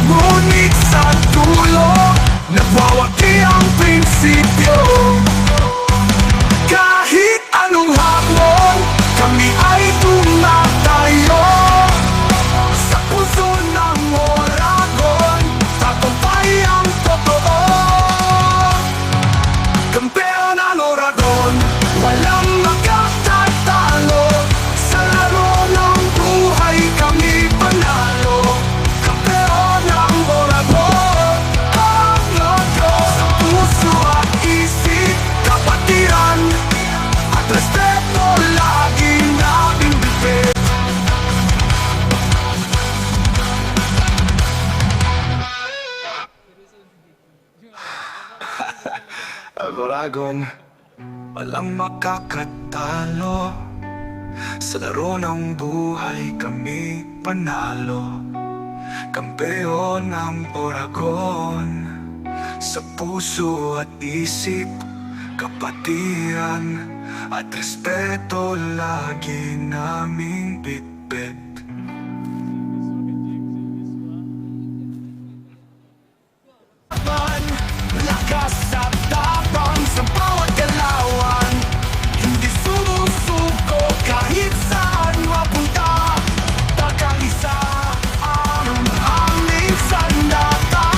Ngunit sa dulo, nagwawagi ang prinsipyo. Kahit anong hamon, kami ay tumatayo. Sa puso ng Oragon, tagumpay ang totoo. Kampeon ang Oragon, walang makatatalo. Sa laro ng buhay kami panalo. Kampeon ang Oragon, ang Oragon. Sa puso at isip, kapatiran at respeto lagi naming bitbit. Ang Oragon, walang makakatalo. Sa laro ng buhay kami panalo. Kampeon ang Oragon. Sa puso at isip, kapatiran at respeto lagi naming bitbit. Lakas at tapang sa bawat galawan, hindi sumusuko kahit saan mapunta. Pagkaisa ang aming sandata.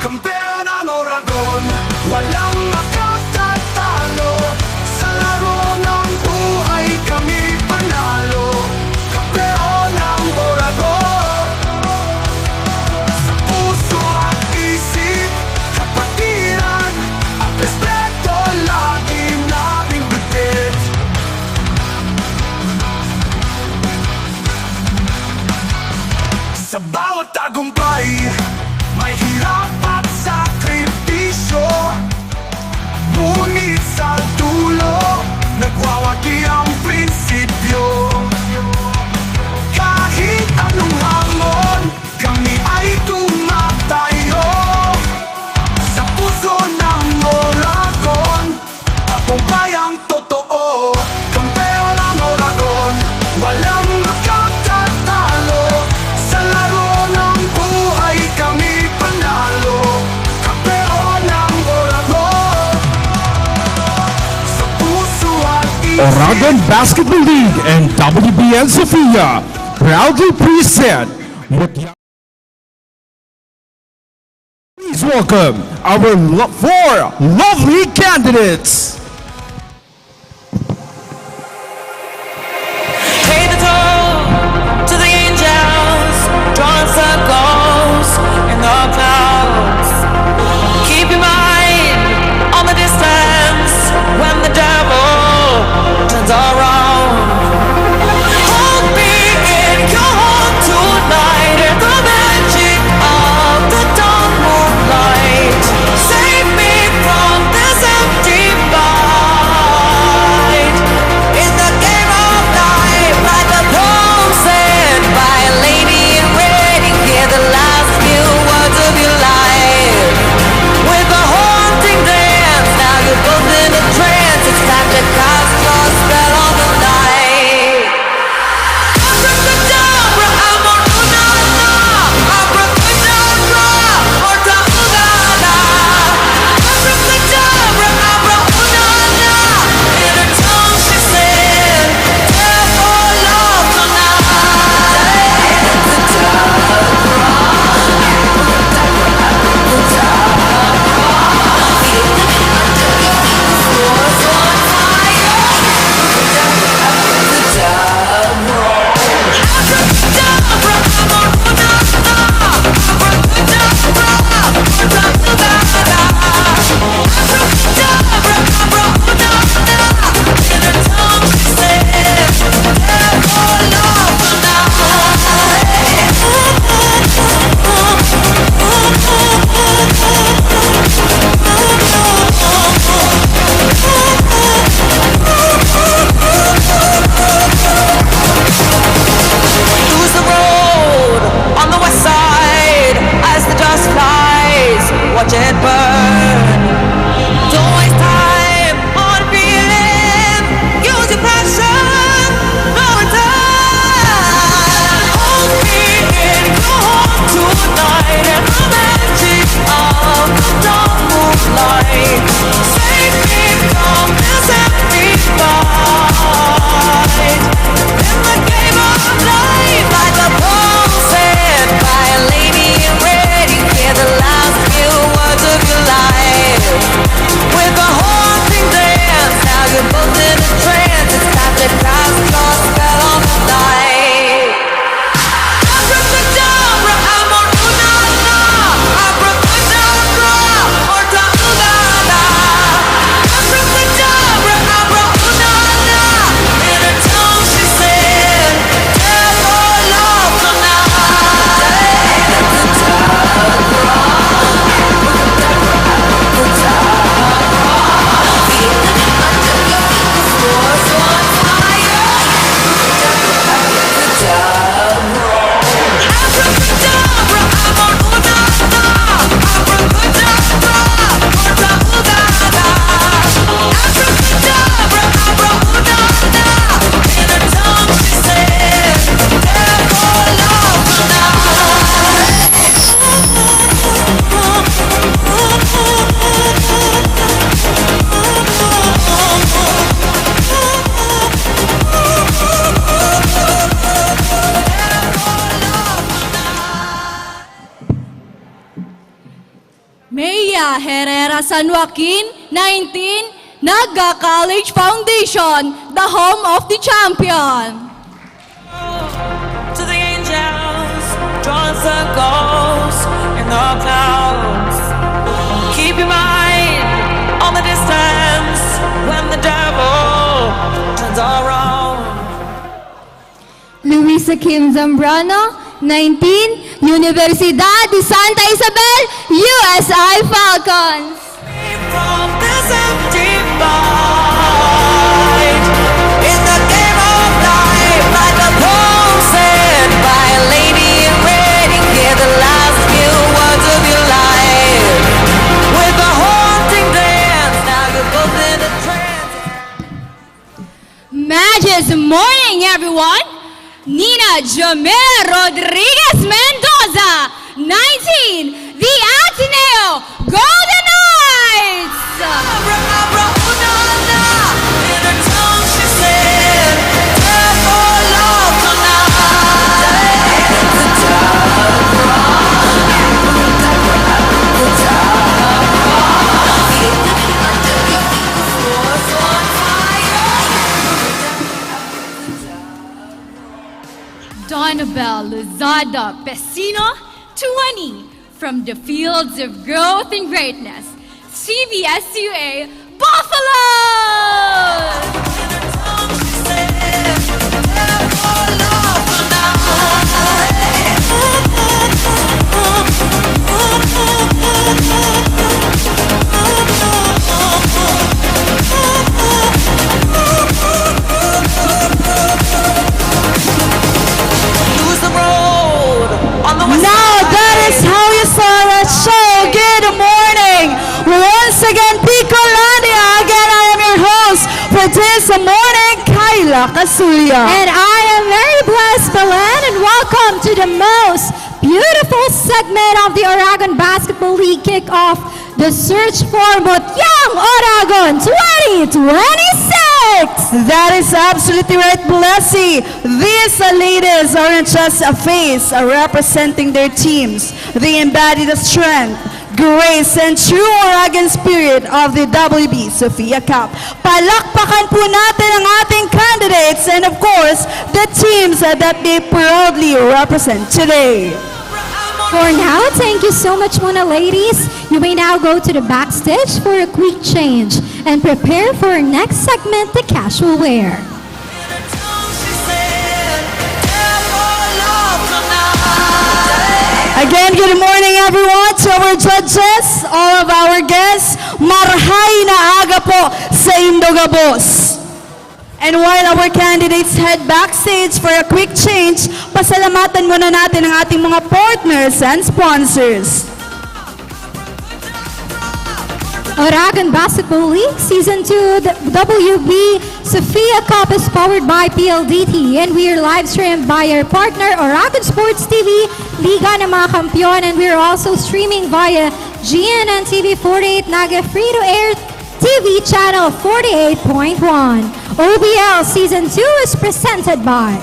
Kampeon ang Oragon, walang makatatalo. Sa laro ng buhay kami panalo. Kampeon ang Oragon. Sa puso at isip, kapatiran at respeto lagi naming bitbit. Sa bawat tagumpay, may hirap at sakripisyo. Ngunit sa dulo, nagwawagi ang prinsipyo. Kahit anong hamon, kami ay tumatayo. Sa puso ng Oragon, tagumpay ang totoo. Kampeon ang Oragon, walang makatatalo. Sa laro ng buhay kami panalo. Kampeon ang Oragon. Sa puso at isip, Oragon Basketball League and WBN Sofia proudly present Please welcome our four lovely candidates. Pay the toll to the angels, drawing circles in the clouds. Keep your mind on the distance when the devil turns around. Hold me in your heart tonight in the magic of the dawn moonlight. Save me from this empty body. Escuela Herrera San Joaquin 19, Naga College Foundation, the home of the champion. To the angels, drawing circles in the clouds. Keep your mind on the distance when the devil turns around. Luisa Kim Zambrano 19, Universidad de Santa Isabel, USI Falcons. From this empty fight in the game of life, like a poem said by a lady in red, you hear the last few words of your life with a haunting dance. Now you're both in a trance. Matches morning, everyone. Nina Jamel Rodriguez Mendoza 19, the Ateneo Golden Knights. In her tongue she said, "Time for love Donabel Lozada Pesino 20, from the fields of growth and greatness, CBSUA Buffalo! Now that is how you saw that show. Good morning. Once again, Picolandia. Again, I am your host for this morning, Kyla Casulia. And I am very blessed, Belen, and welcome to the most beautiful segment of the Oragon Basketball League kickoff, the search for Motyang Oragon 2026. That is absolutely right, Blessy. These ladies aren't just a face representing their teams. They embody the strength, grace, and true Oragon spirit of the WB Sophia Cup. Palakpakan po natin ang ating candidates and of course, the teams that they proudly represent today. For now, thank you so much, Mona ladies. You may now go to the backstage for a quick change and prepare for our next segment, the casual wear. Again, good morning everyone to our judges, all of our guests. Marhay na aga po sa Indogabos. And while our candidates head backstage for a quick change, pasalamatan muna natin ang ating mga partners and sponsors. Oragon Basketball League Season 2 the WB Sophia Cup is powered by PLDT and we are live streamed by our partner Oragon Sports TV, Liga ng mga Kampiyon, and we are also streaming via GNN TV 48 Naga free-to-air TV channel 48.1. OBL Season 2 is presented by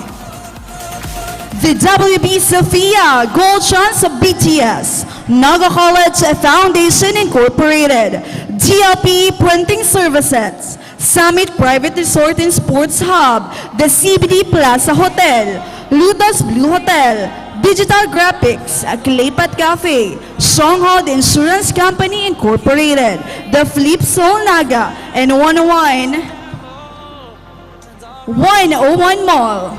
The WB Sophia Gold Chance of BTS, Naga College Foundation Incorporated, DLP Printing Services, Summit Private Resort and Sports Hub, the CBD Plaza Hotel, Lutas Blue Hotel, Digital Graphics, Claypat Cafe, Stronghold Insurance Company Incorporated, The Flip Soul Naga, and 101 Mall.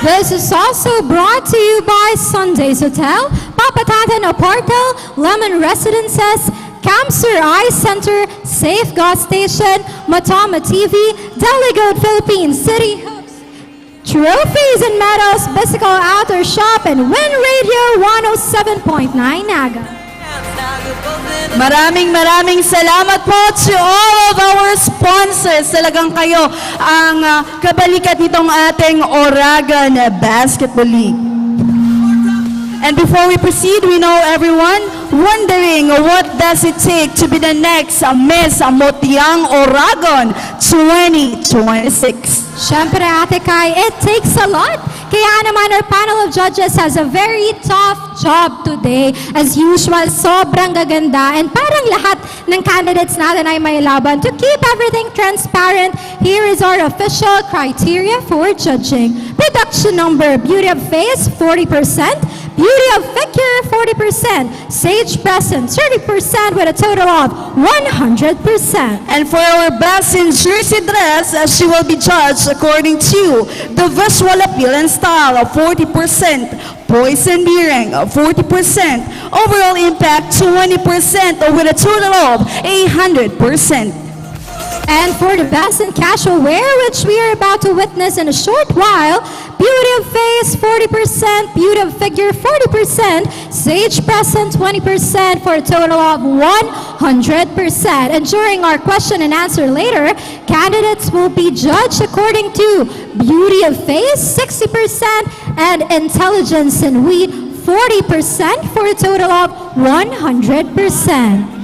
This is also brought to you by Sunday's Hotel, Papatatan Oporto, Lemon Residences, Camsur Eye Center, Safe Gas Station, Matama TV, Delegoed Philippines City Hoops, Trophies and Medals, Bicycle Outdoor Shop, and Win Radio 107.9 Naga. Maraming salamat po to all of our sponsors. Talagang kayo ang kabalikat nitong ating Oragon Basketball League. And before we proceed, we know everyone wondering what does it take to be the next Miss Motyang Oragon 2026. Syempre, Ate Kai, it takes a lot. Kaya naman our panel of judges has a very tough job today. As usual, sobrang gaganda and parang lahat ng candidates natin ay may laban. To keep everything transparent, here is our official criteria for judging. Production number, beauty of face, 40%. Beauty of figure, 40%. Sage presence, 30% with a total of 100%. And for our best in jersey dress, she will be judged according to the visual appeal and style of 40%, poise and bearing of 40%, overall impact 20% with a total of 100%. And for the best in casual wear, which we are about to witness in a short while, beauty of face, 40%, beauty of figure, 40%, sage present, 20% for a total of 100%. And during our question and answer later, candidates will be judged according to beauty of face, 60%, and intelligence and wit, 40% for a total of 100%.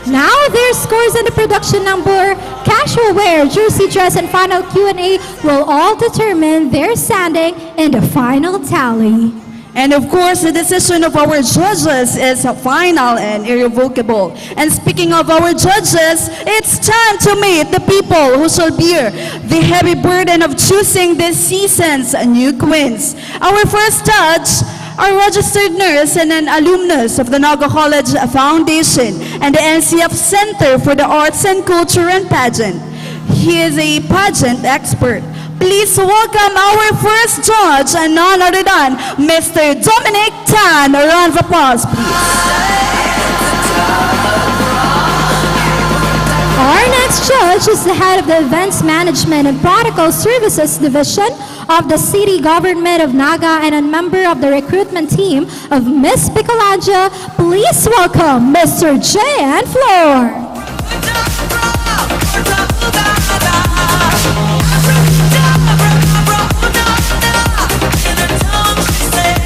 Now, their scores in the production number, casual wear, jersey dress, and final Q&A will all determine their standing in the final tally. And of course, the decision of our judges is final and irrevocable. And speaking of our judges, it's time to meet the people who shall bear the heavy burden of choosing this season's new queens. Our first judge, a registered nurse and an alumnus of the Naga College Foundation and the NCF Center for the Arts and Culture and Pageant. He is a pageant expert. Please welcome our first judge, and none other than Mr. Dominic Tan. A round of applause, please. Our next judge is the head of the Events Management and Protocol Services Division of the City Government of Naga and a member of the recruitment team of Miss Bicolanja. Please welcome Mr. Jan Flor.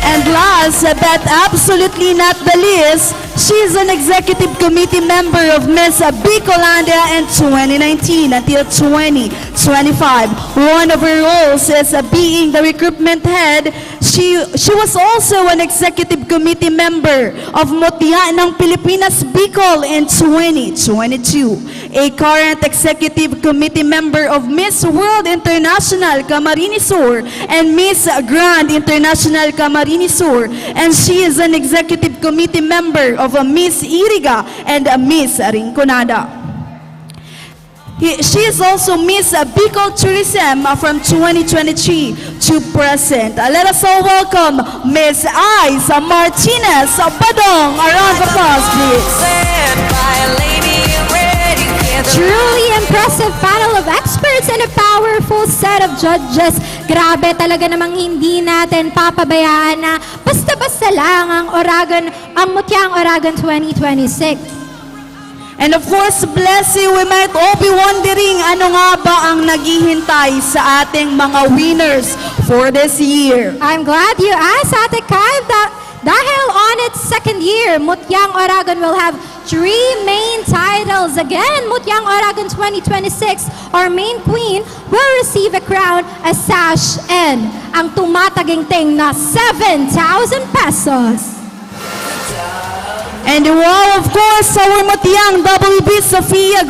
And last but absolutely not the least, she is an executive committee member of Miss Bicolanja in 2019 until 2025. One of her roles is being the recruitment head. She was also an executive committee member of Mutya ng Pilipinas Bicol in 2022. A current executive committee member of Miss World International Camarines Sur and Miss Grand International Camarines Sur. And she is an executive committee member of Miss Iriga and Miss Rinconada. She is also Miss Bicol Tourism from 2023 to present. Let us all welcome Miss Isa Martinez Badong. A round of applause, please. Truly impressive panel of experts and a powerful set of judges. Grabe, talaga namang hindi natin papabayaan na basta-basta lang ang Mutyang Oragon 2026. And of course, bless you, we might all be wondering ano nga ba ang naghihintay sa ating mga winners for this year. I'm glad you asked, Ate Kai, dahil on its second year, Mutyang Oragon will have 3 main titles. Again, Mutyang Oragon 2026, our main queen will receive a crown, a sash, and ang tumataginting na 7,000 pesos. And wow, of course, our Mutyang WB Sofia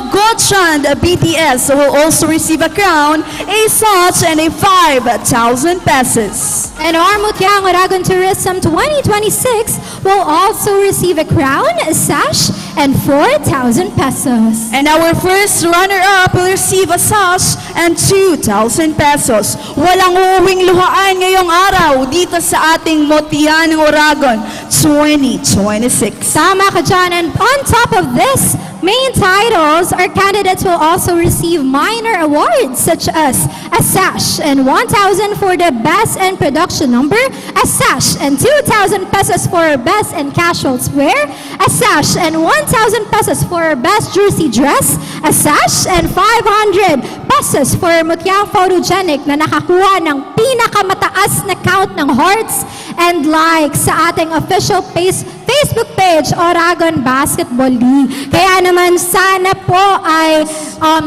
Godchand BTS will also receive a crown, a sash, and a 5,000 pesos. And our Mutyang Oragon Tourism 2026 will also receive a crown, a sash, and 4,000 pesos. And our first runner-up will receive a sash and 2,000 pesos. Walang uuwing luhaan ngayong araw dito sa ating Mutyang Oragon 2026. Tama ka dyan. And on top of this, main titles, our candidates will also receive minor awards such as a sash and 1,000 for the best and production number, a sash and 2,000 pesos for best and casual wear, a sash and 1,000 pesos for best jersey dress, a sash and 500 pesos for Mutyang Photogenic na nakakuha ng pinakamataas na count ng hearts and likes sa ating official Facebook page, Oragon Basketball League. Kaya naman sana po ay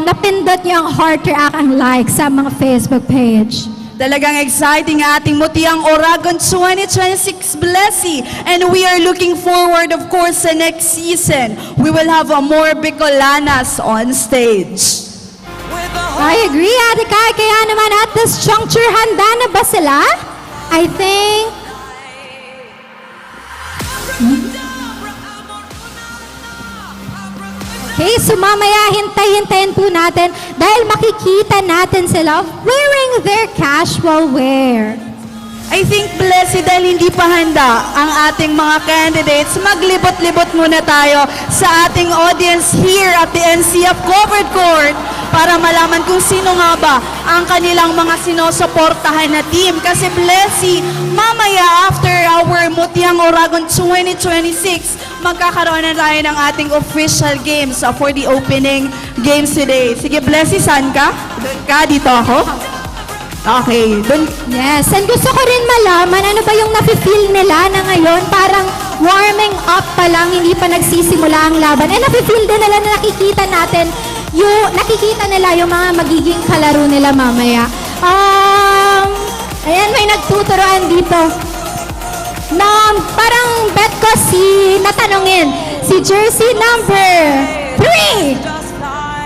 napindot niyo ang heart react ang like sa mga Facebook page. Talagang exciting ang ating Mutiang Oragon 2026 Blessy. And we are looking forward, of course, sa next season. We will have a more Bicolanas on stage. I agree, Ate Kai. Kaya naman at this juncture, handa na ba sila? I think... Okay, so mamaya hintay-hintayin po natin dahil makikita natin sila wearing their casual wear. I think, Blessy, dahil hindi pa handa ang ating mga candidates, maglibot-libot muna tayo sa ating audience here at the NCF Covered Court para malaman kung sino nga ba ang kanilang mga sinusuportahan na team. Kasi, Blessy, mamaya after our Mutiang Oragon 2026, magkakaroon na tayo ng ating official games for the opening games today. Sige, Blessy, saan ka? Doon ka, dito ako. Okay, dun. Yes, and gusto ko rin malaman ano ba yung nafe-feel nila na ngayon parang warming up pa lang, hindi pa nagsisimula ang laban. And nafe-feel din nila na nakikita nila yung mga magiging kalaro nila mamaya. Ayan, may nagtuturoan dito. Na parang bet ko natanongin, si jersey number 3.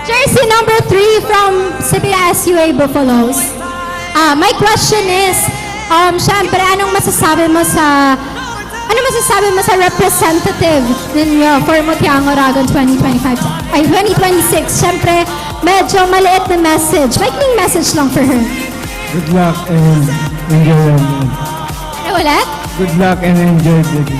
Jersey number 3 from CBSUA Buffaloes. My question is, syempre, anong masasabi mo sa representative ninyo for Mutiang Oragon 2026? Syempre, medyo maliit na message. Maikling message lang for her. Good luck and enjoy. Ano ulit? Good luck and enjoy, baby.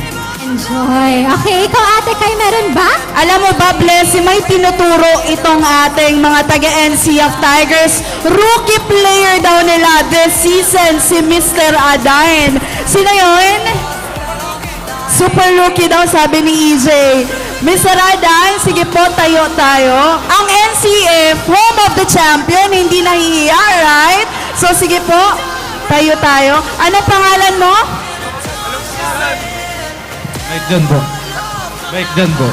Enjoy. Okay, ikaw Ate Kai, meron ba? Alam mo ba, Blessy, may tinuturo itong ating mga taga-NCF Tigers. Rookie player daw nila this season, si Mr. Adain. Sino yun? Super rookie daw, sabi ni EJ. Mr. Adain, sige po, tayo tayo. Ang NCF, home of the champion, hindi nahihiya, right? So sige po, tayo tayo. Ano pangalan mo? Mike John po. Mike John po.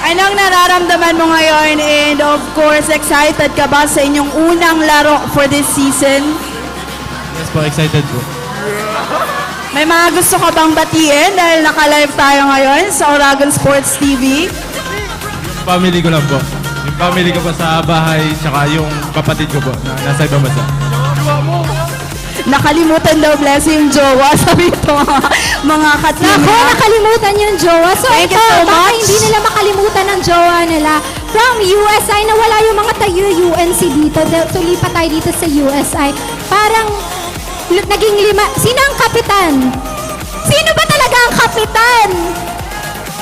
Anong nararamdaman mo ngayon? And of course, excited ka ba sa inyong unang laro for this season? Yes po, excited po. May mga gusto ka bang batiin dahil naka-live tayo ngayon sa Oragon Sports TV? Yung family ko lang po. Yung family ko po sa bahay, tsaka yung kapatid ko po na nasa ibang bansa. Nakalimutan daw, Blessy, yung jowa. Sabi ito, mga kateam. Ako, nakalimutan yung jowa. So, Thank you ito, so baka much. hindi nila makalimutan ang jowa nila. From USI, nawala yung mga taga-UNC dito. So, lipat tayo dito sa USI. Parang, naging 5. Sino ang kapitan? Sino ba talaga ang kapitan?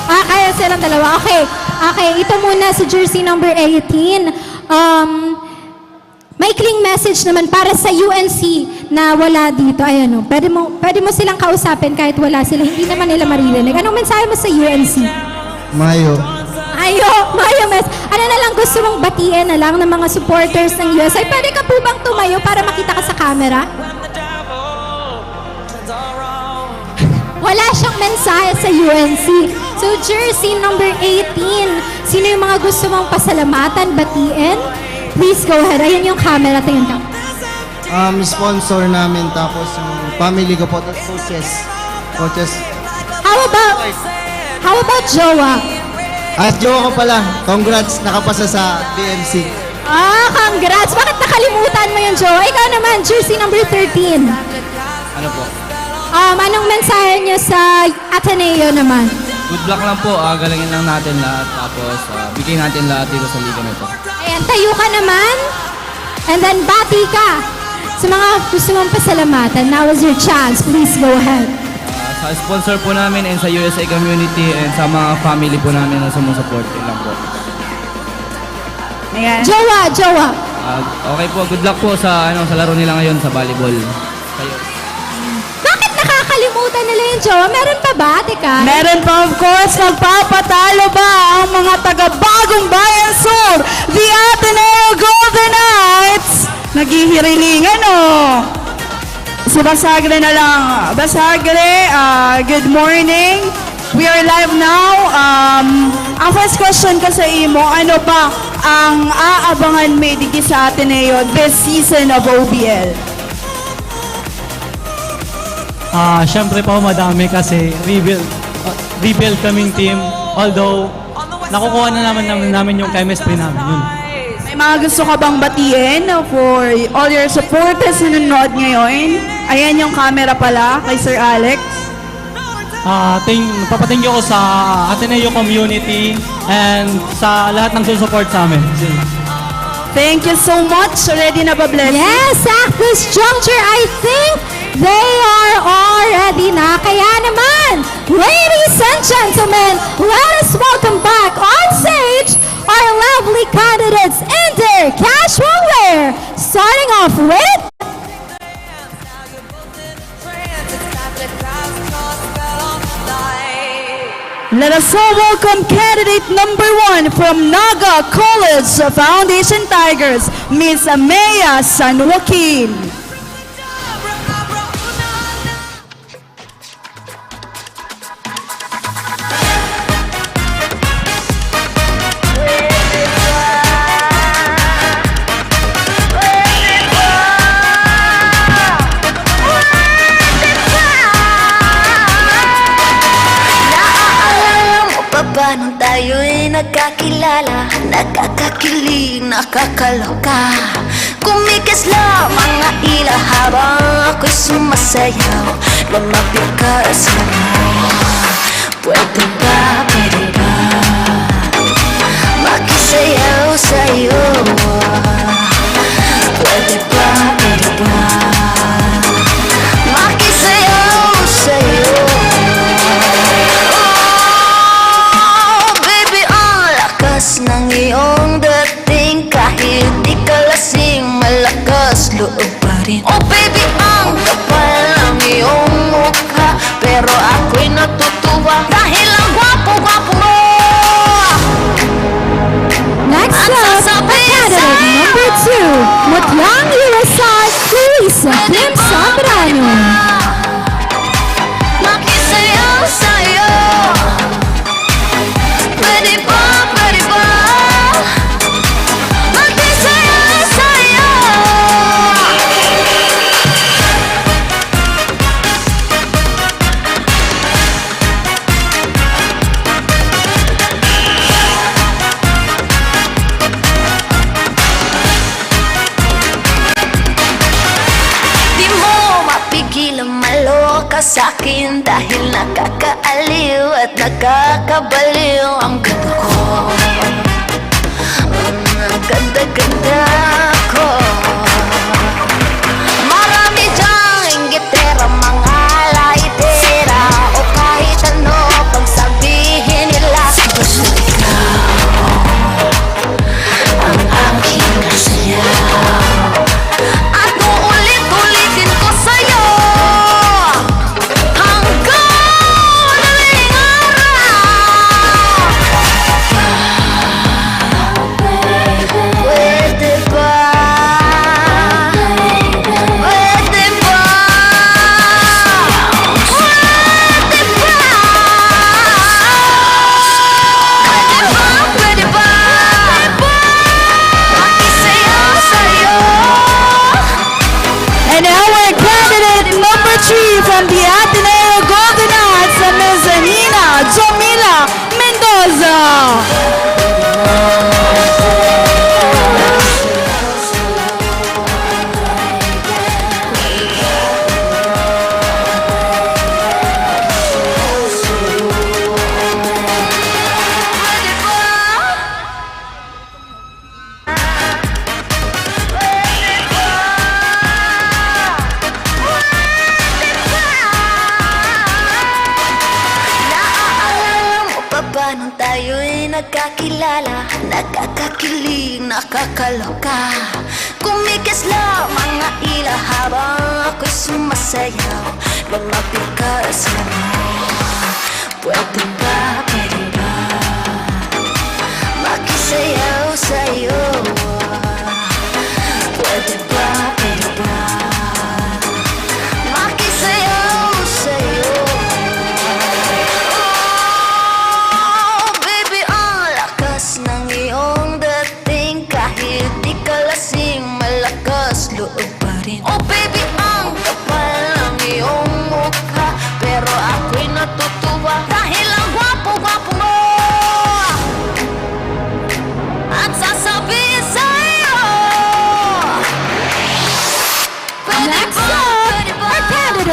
Kaya silang dalawa. Okay. Okay, ito muna si jersey number 18. Maikling message naman para sa UNC na wala dito. Ayan o, pwede mo silang kausapin kahit wala sila. Hindi naman nila maririnig. Anong mensahe mo sa UNC? Mayo. Mayo, ano na lang gusto mong batiin na lang ng mga supporters ng USI? Pwede ka po bang tumayo para makita ka sa camera? Wala siyang mensahe sa UNC. So, jersey number 18. Sino yung mga gusto mong pasalamatan, batiin? Please go ahead. Ayan yung camera. Tingnan ka. Sponsor namin, tapos yung family ko po, tapos coaches. How about jowa? At jowa ko pala, congrats, nakapasa sa BMC. Congrats. Bakit nakalimutan mo yung jowa? Ikaw naman, jersey number 13. Ano po? Anong mensahe niyo sa Ateneo naman? Good luck lang po. Galangin lang natin lahat. Tapos, bigay natin lahat dito sa liga na ito. Ayan, tayo ka naman. And then, bati ka. Sa mga gusto mong pasalamatan, now is your chance. Please go ahead. Sa sponsor po namin and sa USA community and sa mga family po namin na sumusupport lang po. Ayan. Jowa. Okay po, good luck po sa laro nila ngayon sa volleyball. Kayo. Bakit nakakalimutan nila yung jowa? Meron pa ba, Tika? Meron pa, of course. Magpapatalo ba ang mga taga-Bagong Bayan Sur? The Ateneo Golden Knights! Naghihirilingan, Si Basagre na lang. Basagre, good morning. We are live now. Ang first question ko sa imo, ano ba ang aabangan may digi sa Ateneo this season of OBL? Siyempre po madami kasi rebuild kaming team. Although, nakukuha na namin yung chemistry namin. Yun. May mga gusto ka bang batiin for all your supporters na nanonood ngayon? Ayan yung camera pala kay Sir Alex. Papatingin ko sa Ateneo community and sa lahat ng susupport sa amin. Thank you so much. Already na ba bless? Yes, at this juncture, I think they are already na. Kaya naman, ladies and gentlemen, let us welcome back on stage our lovely candidates in their casual wear. Starting off with... Let us all welcome candidate number 1 from Naga College Foundation Tigers, Miss Amaya San Joaquin. Nung tayo'y nagkakilala, nakakakilig, nakakaloka. Kumikisla mga ila habang ako'y sumasayaw. Lumapit ka sa mo, pwede ba, makisayaw sa'yo. Pwede ba, makisayaw sa'yo. Ng iyong dating kahit di ka lasing, malakas loob pa rin. Oh baby, ang kapal ng iyong mukha, pero ako'y natutuwa dahil ang gwapo-gwapo mo. Next up, candidate number 2, Mutyang Urasad, Luisa Kim Zambrano. Makisayaw sa'yo. Pwede ba? Sa'kin dahil nakakaaliw at nakakabaliw ang ganda ko. Ang ganda-ganda ko. Marami dyang inggitera, mga laitera, o kahit ano pag sabihin nila. Basta ikaw ang aking kasayaw, at uulit-ulitin ko sa'yo. From the Ateneo Golden Knights, Ms. Nina Jomila Mendoza. Nung tayo'y nagkakilala, nakakakilig, nakakaloka. Kumikisla mga ila habang ako'y sumasayaw. Lumapit ka sa mo, pwede ba, makisayaw sa'yo. Pwede ba, makisayaw sa'yo. Ng iyong dating kahit di ka lasing, malakas loob pa rin. Oh baby, ang kapal ng iyong mukha,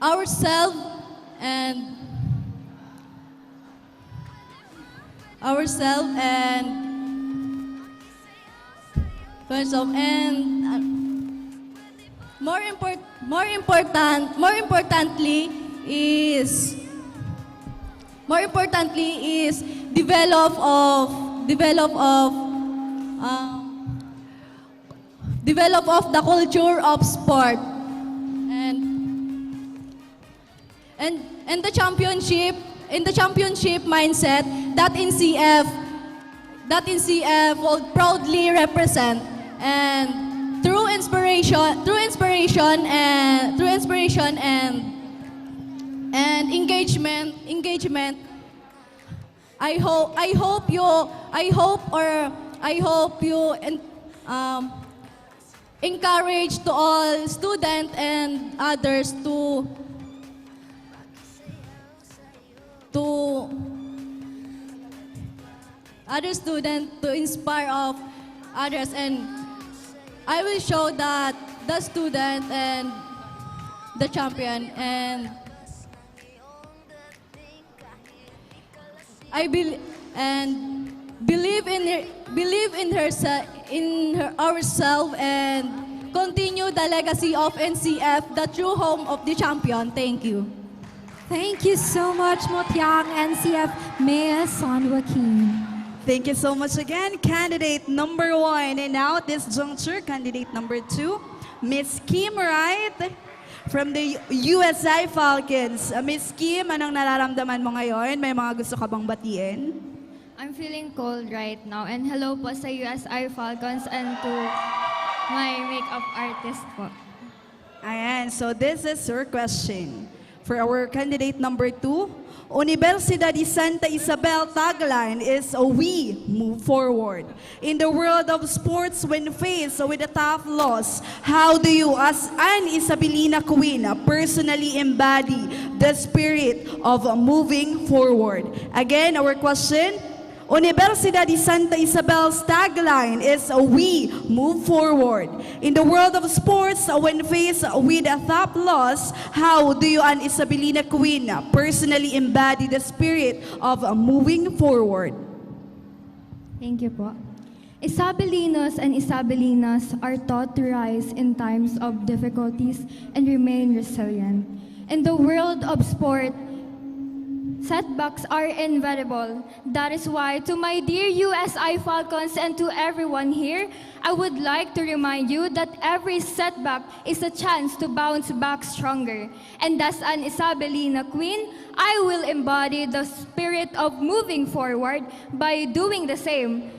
ourselves and more importantly is develop of the culture of sport and the championship mindset that NCF will proudly represent, and through inspiration and engagement, I hope you encourage to all students and others to other students to inspire of others, and I will show that the student and the champion, and I believe in ourselves and continue the legacy of NCF, the true home of the champion. Thank you. Thank you so much, Motiang, NCF Mayor San Joaquin. Thank you so much again, candidate number 1. And now, at this juncture, candidate number 2, Miss Kim Wright from the USI Falcons. Miss Kim, anong nararamdaman mo ngayon? May mga gusto ka bang batiin? I'm feeling cold right now. And hello po sa USI Falcons and to my makeup artist po. Ayan, so this is your question. For our candidate number 2, Universidad de Santa Isabel tagline is "We move forward." In the world of sports, when faced with a tough loss, how do you, as an Isabelina queen, personally embody the spirit of moving forward? Again, our question, Universidad de Santa Isabel's tagline is "We move forward." In the world of sports, when faced with a tough loss, how do you, an Isabelina queen, personally embody the spirit of moving forward? Thank you po. Isabelinos and Isabelinas are taught to rise in times of difficulties and remain resilient. In the world of sport, setbacks are inevitable. That is why, to my dear USI Falcons and to everyone here, I would like to remind you that every setback is a chance to bounce back stronger. And as an Isabelina queen, I will embody the spirit of moving forward by doing the same,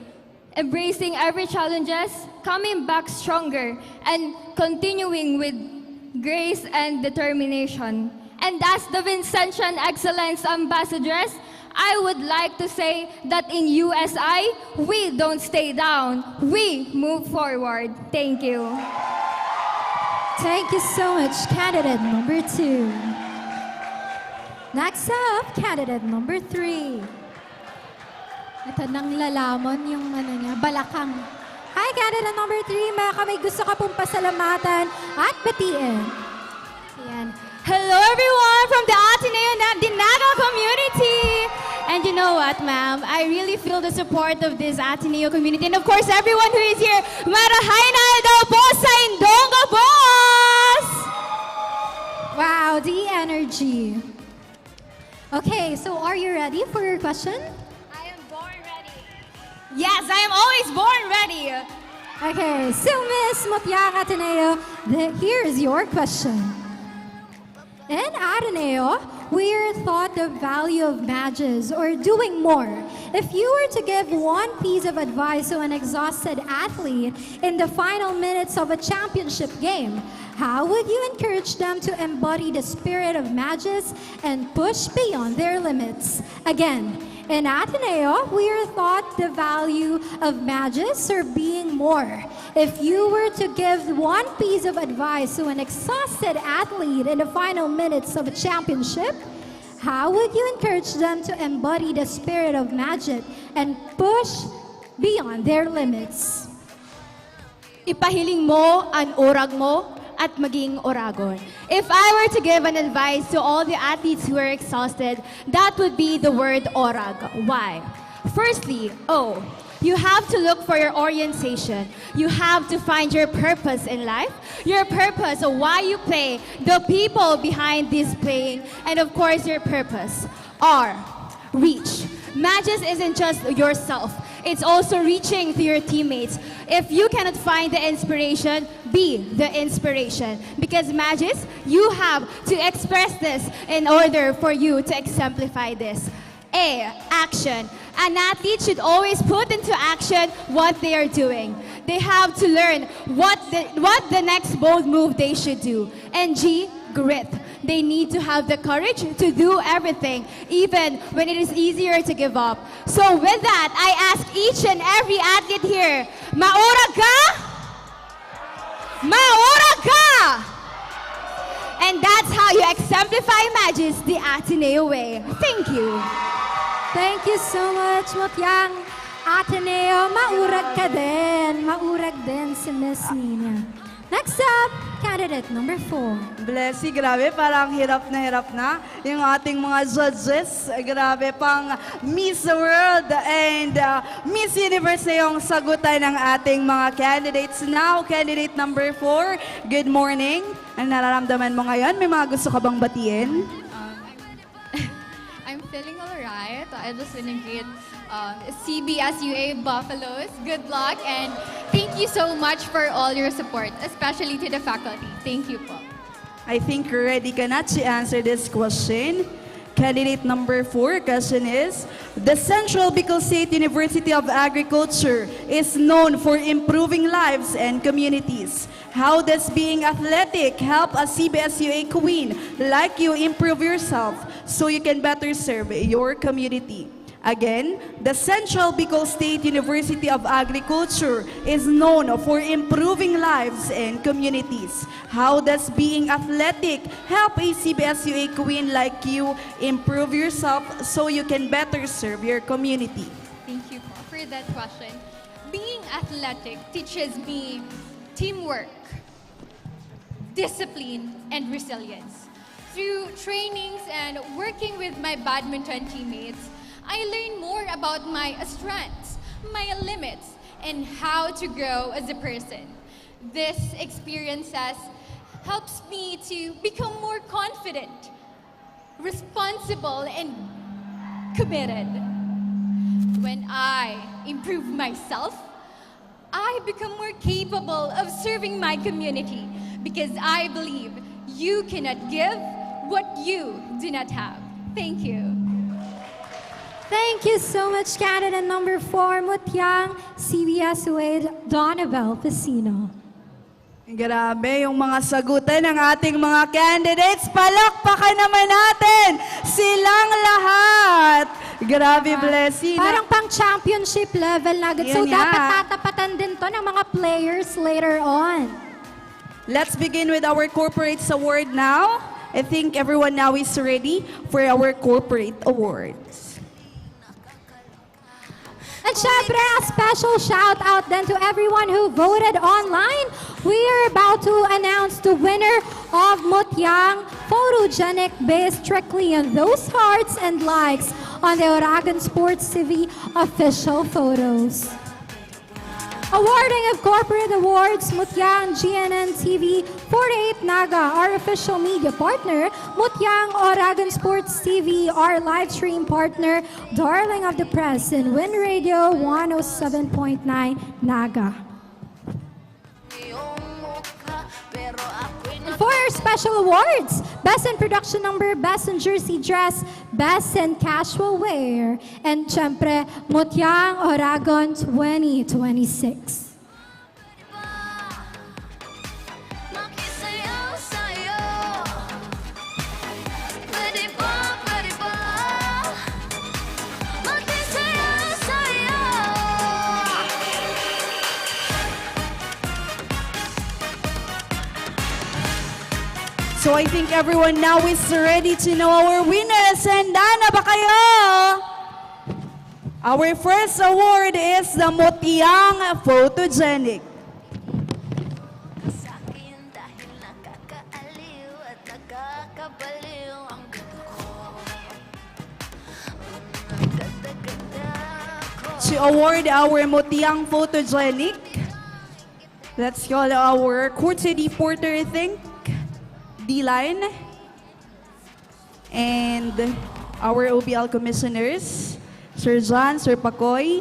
embracing every challenges, coming back stronger, and continuing with grace and determination. And as the Vincentian Excellence Ambassadress, I would like to say that in USI, we don't stay down, we move forward. Thank you. Thank you so much, candidate number 2. Next up, candidate number 3. Ito nang lalamon yung balakang. Hi, candidate number 3. Baka may gusto ka pong pasalamatan at batiin. Ayan. Hello everyone from the Ateneo Dinaga community! And you know what, ma'am? I really feel the support of this Ateneo community. And of course, everyone who is here, marahay na daw po sa Indonga Boss! Wow, the energy. Okay, so are you ready for your question? I am born ready. Yes, I am always born ready. Okay, so Miss Motiang Ateneo, here's your question. In Ateneo, we are taught the value of badges or doing more. If you were to give one piece of advice to an exhausted athlete in the final minutes of a championship game, how would you encourage them to embody the spirit of badges and push beyond their limits? Again, in Ateneo, we are taught the value of badges or being more. If you were to give one piece of advice to an exhausted athlete in the final minutes of a championship, how would you encourage them to embody the spirit of magic and push beyond their limits? Ipahiling mo ang urag mo at maging Oragon. If I were to give an advice to all the athletes who are exhausted, that would be the word Orag. Why? Firstly, you have to look for your orientation. You have to find your purpose in life, your purpose of why you play, the people behind this playing, and of course your purpose. R, reach. Magis isn't just yourself. It's also reaching to your teammates. If you cannot find the inspiration, be the inspiration. Because Magis, you have to express this in order for you to exemplify this. A, action. An athlete should always put into action what they are doing. They have to learn what the next bold move they should do. And G, grit. They need to have the courage to do everything, even when it is easier to give up. So with that, I ask each and every athlete here, maura ka? Maura ka! And that's how you exemplify Magis the Ateneo way. Thank you. Thank you so much, Motyang. Ateneo, maurag ka din. Maurag din si Miss Nina. Next up, candidate number 4. Blessy, grabe, parang hirap na yung ating mga judges. Grabe, pang Miss World and Miss Universe na yung sagutan ng ating mga candidates. Now, candidate number 4, good morning. Ano nararamdaman mo ngayon? May mga gusto ka bang batiin? I'm feeling alright. I just integrate CBSUA Buffaloes. Good luck and thank you so much for all your support, especially to the faculty. Thank you po. I think ready ka na to answer this question. Candidate number 4, question is, the Central Bicol State University of Agriculture is known for improving lives and communities. How does being athletic help a CBSUA queen like you improve yourself so you can better serve your community? Again, the Central Bicol State University of Agriculture is known for improving lives and communities. How does being athletic help a CBSUA queen like you improve yourself so you can better serve your community? Thank you po for that question. Being athletic teaches me teamwork, discipline, and resilience. Through trainings and working with my badminton teammates, I learn more about my strengths, my limits, and how to grow as a person. This experiences helps me to become more confident, responsible, and committed. When I improve myself, I become more capable of serving my community because I believe you cannot give what you do not have. Thank you. Thank you so much, candidate number 4, Motyang, CBSUA Donabel Pacino. Grabe yung mga sagutan ng ating mga candidates. Palakpakan naman natin silang lahat. Grabe, Blessy. Parang pang championship level na agad. So Yan dapat nga. tatapatan din to ng mga players later on. Let's begin with our corporate award now. I think everyone now is ready for our corporate awards. And syempre, a special shout out then to everyone who voted online. We are about to announce the winner of Motyang Photogenic based strictly on those hearts and likes on the Oragon Sports TV official photos. Awarding of corporate awards, Motyang GNN TV 48 Naga, our official media partner, Motyang Oragon Sports TV, our live stream partner, Darling of the Press, and Win Radio 107.9 Naga. And for our special awards, Best in Production Number, Best in Jersey Dress, Best in Casual Wear, and syempre, Motyang Oragon 2026. So I think everyone now is ready to know our winners. And na ba kayo? Our first award is the Motyang Photogenic. to award our Mutiang Photogenic. Let's call our courtesy porter, I think, D-Line. And our OBL commissioners, Sir John, Sir Pacoy.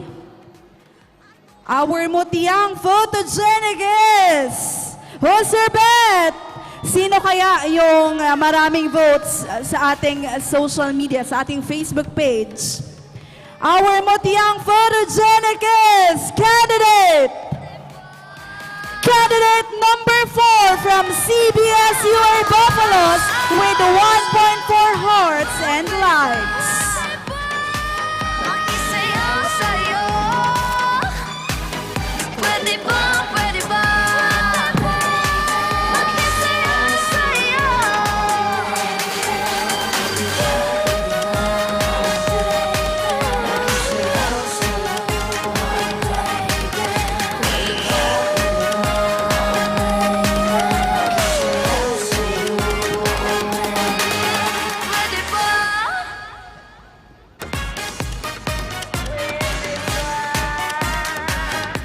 Our Mutiang Photogenic is Sir Bet! Sino kaya yung maraming votes sa ating social media, sa ating Facebook page? Our Mutiang Photogenic is candidate number 4 from CBS UA Buffaloes with 1.4 hearts and likes. Pwede ba, pwede ba? Makisaya sa'yo. Pwede ba?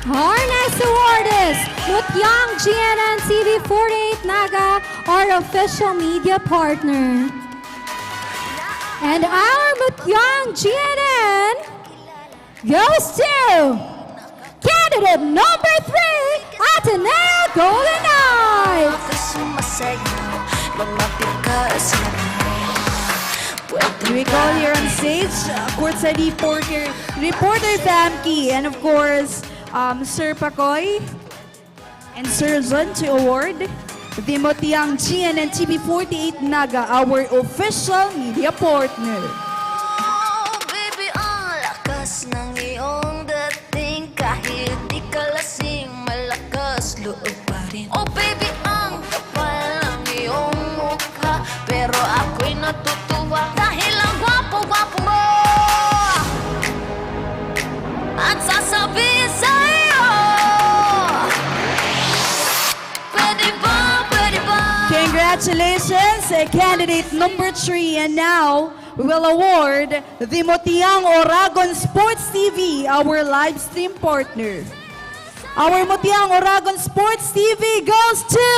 Our next award is Mutiang GNN TV48 Naga, our official media partner. And our Mutiang GNN goes to candidate number 3, Ateneo Golden Knights. We call here on stage, courtside reporter Famke, and of course, Sir Pacoy and Sir John to award the Mutiang GNN TV48 Naga, our official media partner. Baby, ang lakas ng iyong dating. Kahit di ka lasing, malakas loob pa rin. Oh baby, ang kapal ng iyong mukha. Pero ako'y natutuwa dahil ang gwapo-gwapo mo. At sasabihin sa'yo, pwede ba, pwede ba? Congratulations, candidate number 3. And now, we will award the Mutiang Oragon Sports TV, our live stream partner. Our Mutiang Oragon Sports TV goes to...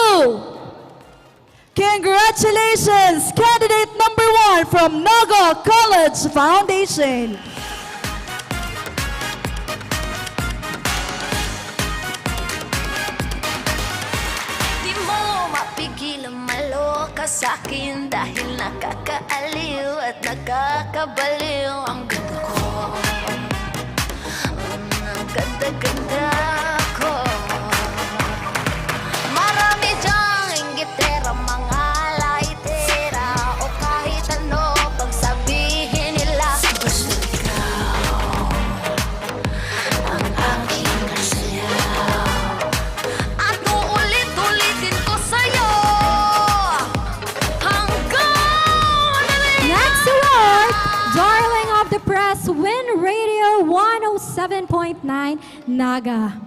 Congratulations, candidate number 1 from Naga College Foundation. Di mo mapigil ang maloka sa'kin dahil nakakaaliw at nakakabaliw ang ganda ko. Ang ganda-ganda ko. Marami dyang inggitera, mga laitera, o kahit ano pag sabihin nila. Gusto ikaw ang aking nasayaw. At uulit-ulitin ko sa'yo hanggang Next award, Darling of the Press, Win Radio 107.9 Naga.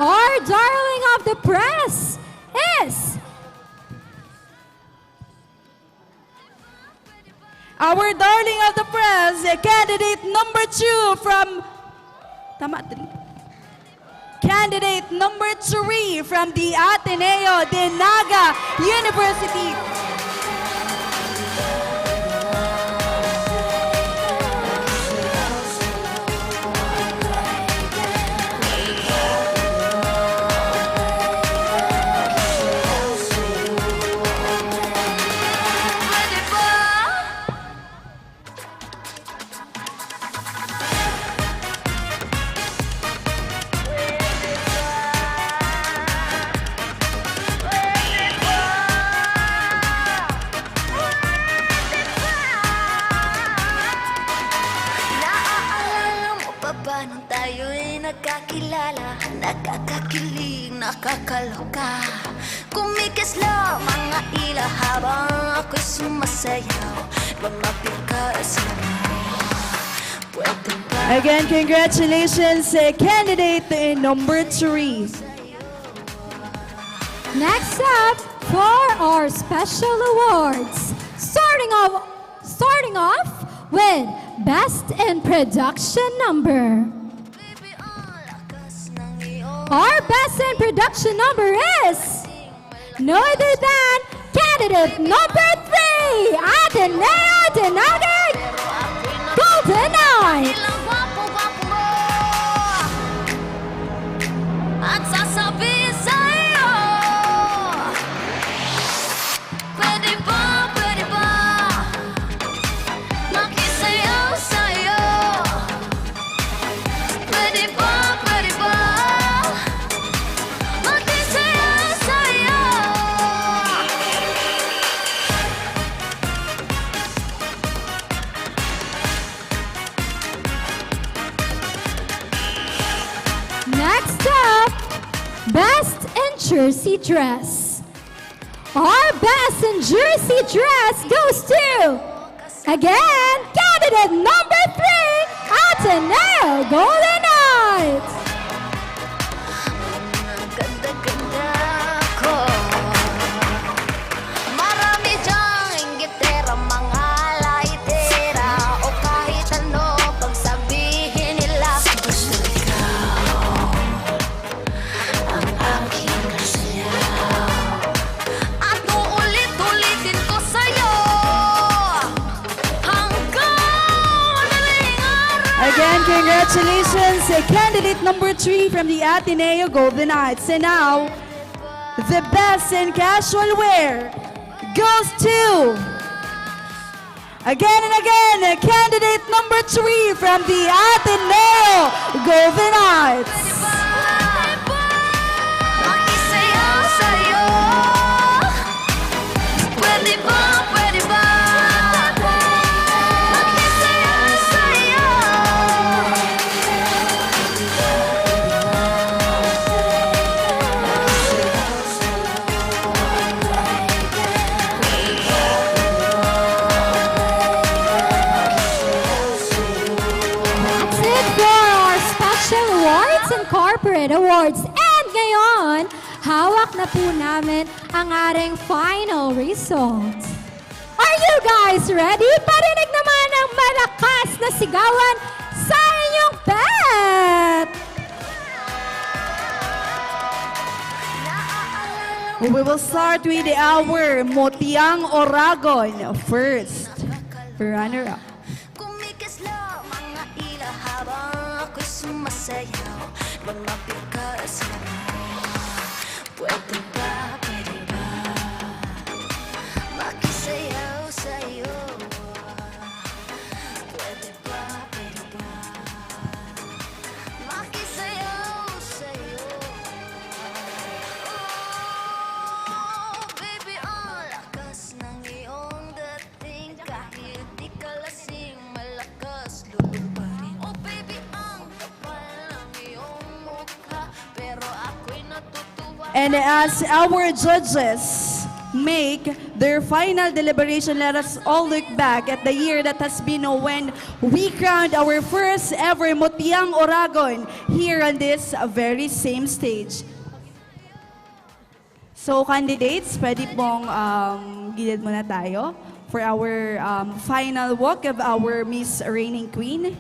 Our Darling of the Press is Our darling of the press, candidate number 2 from... Tama, 3. Candidate number 3 from the Ateneo de Naga University. Nakakakilig, nakakaloka. Kumikis lang mga ila habang ako'y sumasayaw. Lumapit ka sa pwede ba? Again, congratulations, candidate number 3. Next up for our special awards. Starting off with Best in Production Number. Our Best in Production Number is no other than candidate number 3, Ateneo Dinaga Golden Knight. At sasabihin sa'yo, pwede ba makisayaw sa'yo? Pwede ba makisayaw sa'yo? Next up, Best in Jersey Dress. Our Best in Jersey Dress goes to, again, candidate number 3, Ateneo Golden Knights. Ganda-ganda ko. Marami dyang inggitera, mga laitera, o kahit ano pagsabihin nila. Gusto ikaw ang aking nasayaw, at uulit-ulitin ko sa'yo hanggang madaling araw. Again, congratulations, candidate number 3 from the Ateneo Golden Knights. And now, the best in casual wear goes to, again and again, candidate number 3 from the Ateneo Golden Knights. Makisayaw sa'yo, pwede ba makisayaw sa'yo? That's it for our special awards and corporate awards. And ngayon, hawak na po namin ang ating final results. Are you guys ready? Parinig naman ang malakas na sigawan sa inyong bet! We will start with our Motiang Oragon first. Runner-up. Kumikisla mga ila habang ako'y sumasayaw, lumapit mo. Pwede ba makisayaw sa'yo? Pwede ba makisayaw sa'yo? Oh, baby, ang lakas ng iyong dating, kahit di ka lasing, malakas loob pa rin. Oh, baby, ang kapal ng iyong mukha, pero ako'y natutuwa. And as our judges make their final deliberation, let us all look back at the year that has been when we crowned our first ever Motiang Oragon here on this very same stage. So candidates, pwede pong gilid muna tayo for our final walk of our Miss Reigning Queen.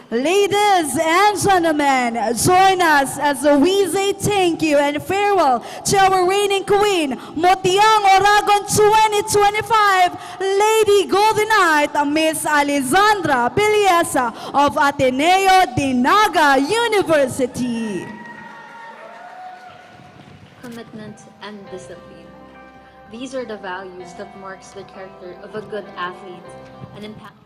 Ladies and gentlemen, join us as we say thank you and farewell to our reigning queen, Motiang Oragon 2025, Lady Golden Knight, Miss Alexandra Biliesa of Ateneo Dinaga University. Commitment and discipline. These are the values that marks the character of a good athlete and impact.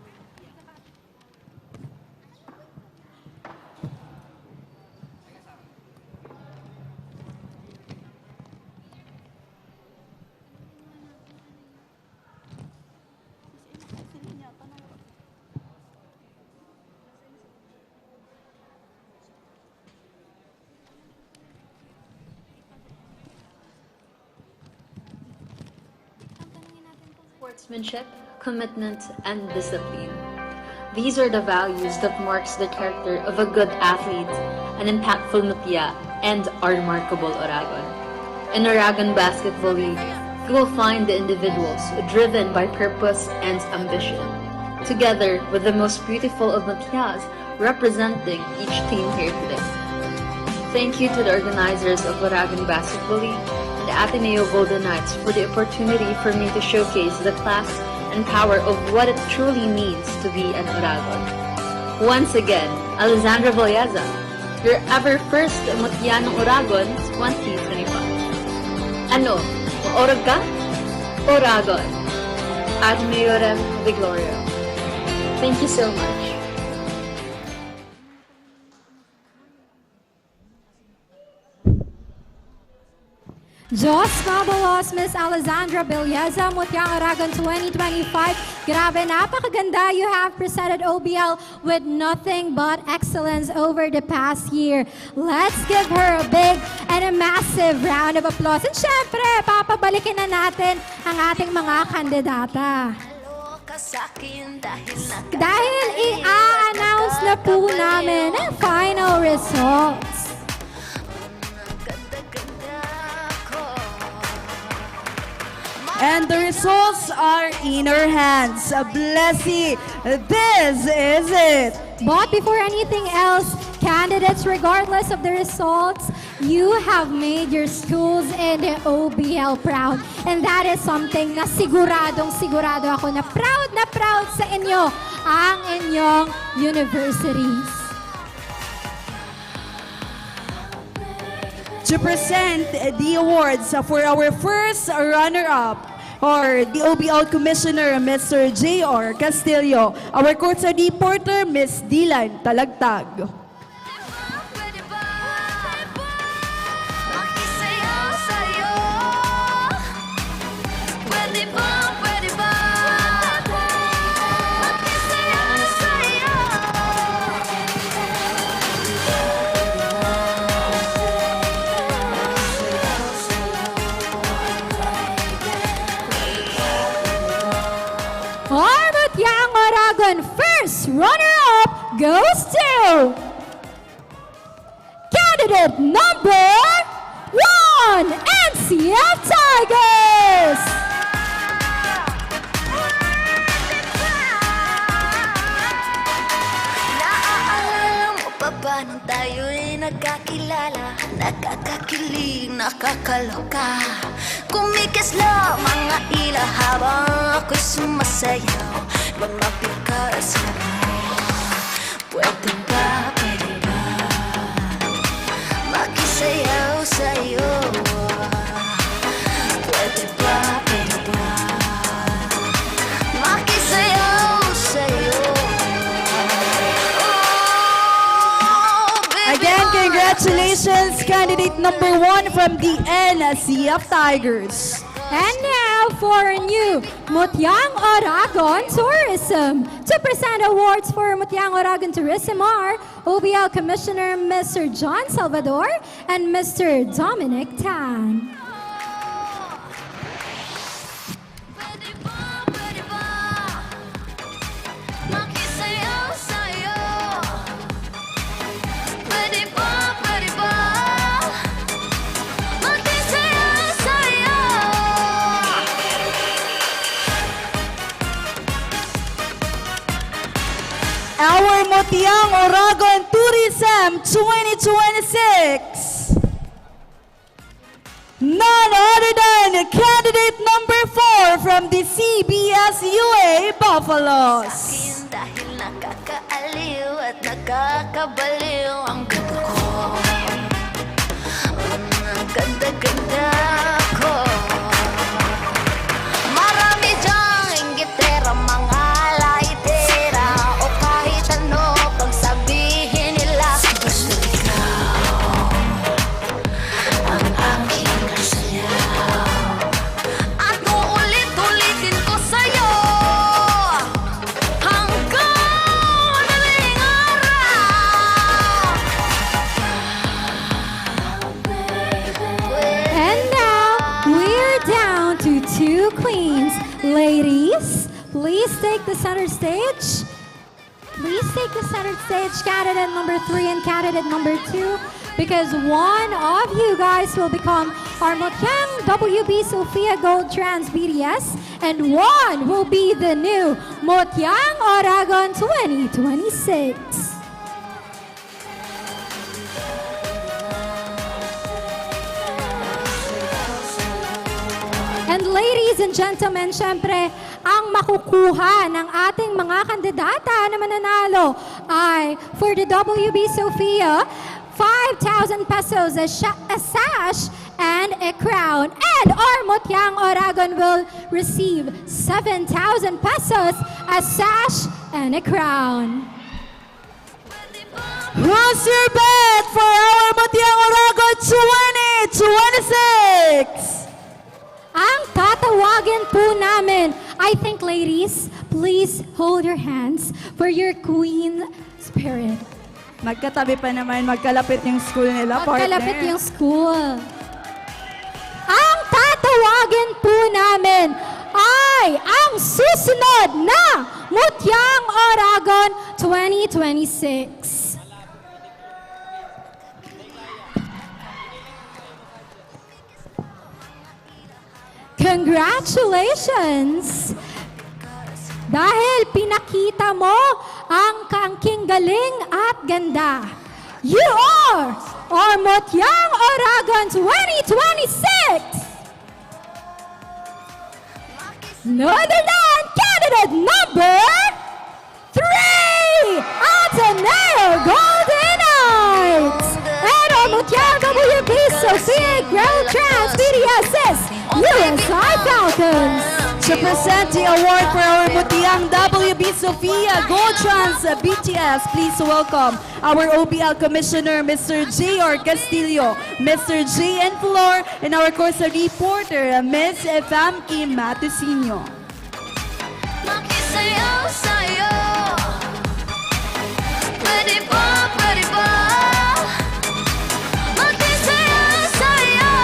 Sportsmanship, commitment, and discipline. These are the values that marks the character of a good athlete, an impactful Mutya, and our remarkable Oragon. In Oragon Basketball League, you will find the individuals driven by purpose and ambition together with the most beautiful of Matias representing each team here today. Thank you to the organizers of Oragon Basketball League and the Ateneo Golden Knights for the opportunity for me to showcase the class and power of what it truly means to be an Oragon. Once again, Alessandra Valleza, your ever first Mutianong Oragon 2025. Ano, maorag ka? Oragon. Ad Maiorem de Gloria. Thank you so much. Diyos mabawas, Miss Alessandra Valleza, Mutiang Oragon 2025. Grabe, napakaganda. You have presented OBL with nothing but excellence over the past year. Let's give her a big and a massive round of applause. And syempre, papabalikin na natin ang ating mga kandidata. Dahil i-announce na po namin ang final results. And the results are in our hands. Blessy, this is it. But before anything else, candidates, regardless of the results, you have made your schools and the OBL proud. And that is something na sigurado ako na proud sa inyo ang inyong universities. To present the awards for our first runner-up, or the OBL Commissioner, Mr. J.R. Castillo, our courtside reporter, Ms. Dylan Talagtag. Mutiang Oragon first runner-up goes to candidate number 1, NCF Tigers! Naaalala mo pa ba nung tayo'y nagkakilala? Nakakakilig, nakakaloka. Kumikis lang mga ila habang ako'y sumasayaw. Lumapit ka sa akin. Pwede ba, makisayaw sa'yo? Pwede ba, makisayaw sa'yo? Again, congratulations, candidate number 1 from the NCF Tigers. And now for new Mutiang Oragon Tourism. To present awards for Mutiang Oragon Tourism are OBL Commissioner Mr. John Salvador and Mr. Dominic Tan. Our Mutiang Oragon Tourism 2026. None other than candidate number 4 from the CBS-UA Buffaloes. Dahil nakakaaliw at nakakabaliw ang ganda ko. Ang ganda-ganda ko. Marami dyang inggitera, mga laitera, o kahit ano pang sabihin nila. Gusto ikaw ang aking kasayaw. At uulit-ulitin ko sa'yo hanggang madaling araw. And now we're down to 2 queens. Ladies, please take the center stage. Please take the center stage, candidate number 3 and candidate number 2, because one of you guys will become are Motyang WB Sophia Gold Trans BTS, and 1 will be the new Motyang Oragon 2026. And ladies and gentlemen, syempre, ang makukuha ng ating mga kandidata na mananalo ay for the WB Sophia, 5,000 pesos a sash and a crown. And our Motyang Oragon will receive 7,000 pesos a sash and a crown. Who's your bet for our Motyang Oragon 2026? Ang tatawagin po namin, I think ladies, please hold your hands for your queen spirit. Magkatabi pa naman, magkalapit yung school nila, partner. Magkalapit yung school. Ang tatawagin po namin ay ang susunod na Motyang Oragon 2026. Congratulations! Dahil pinakita mo ang kangking galing at ganda. You are our Motyang Oragon 2026! No other than candidate number 3, Ateneo Golden Knights! And our Motyang WB Sophia Gold Trans BTS USI Falcons! To present the award for our Motyang WB Sophia Gold Trans BTS, please welcome our OBL Commissioner, Mr. J.R. Castillo, Mr. J.N. Flor, and our Corsa reporter, Ms. Famke Matusino. Makisayaw sa'yo. Pwede ba, pwede ba? Makisayaw sa'yo.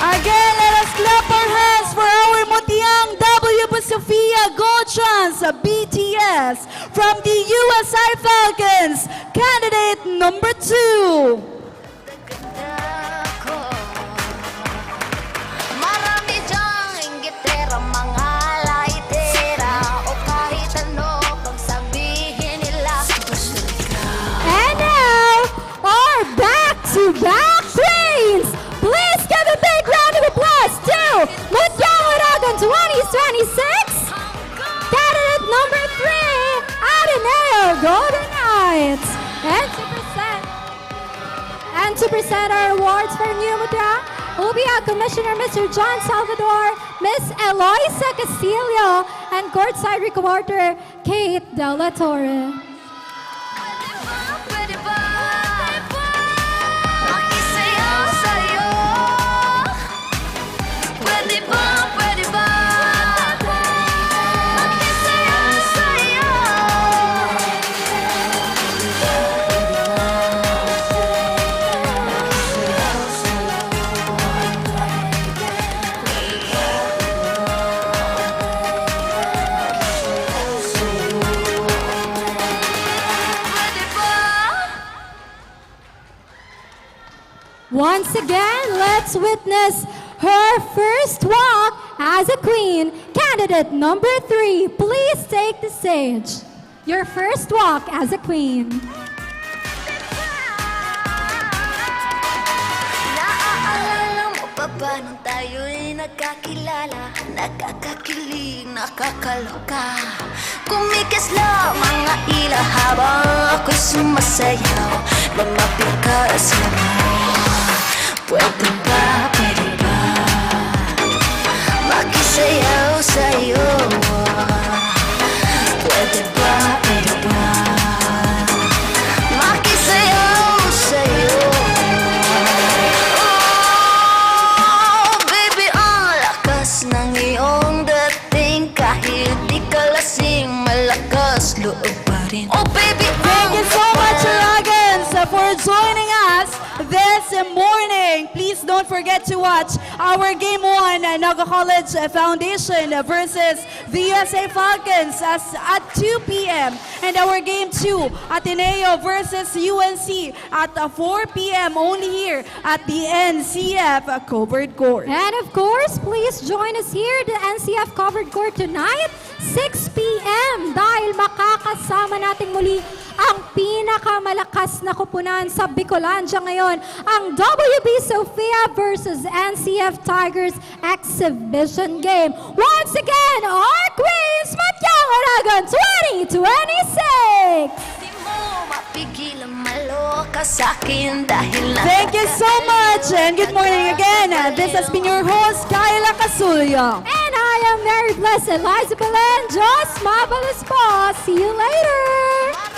Again, let us clap our hands for our Motyang WB Sophia Gold Trans BTS from the USI Falcons, candidate number 2. Marami dyang inggitera, mga laitera, o kahit ano pang sabihin nila. And now, our back-to-back queens! Please give a big round of applause to Motyang Oragon 2026, candidate number 3, Ateneo Golden Knights. And to present our awards for New Motyang, OBL Commissioner Mr. John Salvador, Miss Eloisa Castillo, and courtside reporter Kate De La Torre. Pwede ba? Makisayaw sa'yo. Pwede ba, pwede ba? Makisayaw sa'yo. Once again, let's witness her first walk as a queen. Candidate number 3, please take the stage. Your first walk as a queen. Naaalala mo pa ba nung tayo'y nagkakilala? Nakakakilig, nakakaloka. Kumikas lang mga ilaw habang ako'y sumasayaw. Lumapit ka sa pwede ba, pwede ba? Makisayaw sa'yo. Pwede ba, pwede ba? Makisayaw sa'yo. Oh, baby, ang lakas ng iyong dating. Kahit di ka lasing, malakas loob pa rin. Oh, baby, Thank you so much, Oragans, for joining us this morning. Please don't forget to watch our Game 1, Naga College Foundation versus the USA Falcons at 2 p.m. And our Game 2, Ateneo versus UNC at 4 p.m. only here at the NCF Covered Court. And of course, please join us here at the NCF Covered Court tonight, 6 p.m. dahil makakasama natin muli ang pinakamalakas na kupunan sa Bicolandia ngayon, ang WB Sofia versus NCF Tigers Exhibition Game. Once again, our Queens, Matyang Aragon 2026! Thank you so much and good morning again. This has been your host, Kyla Casulio. And I am Mary Blessed Liza Belen. Just marvelous boss. See you later.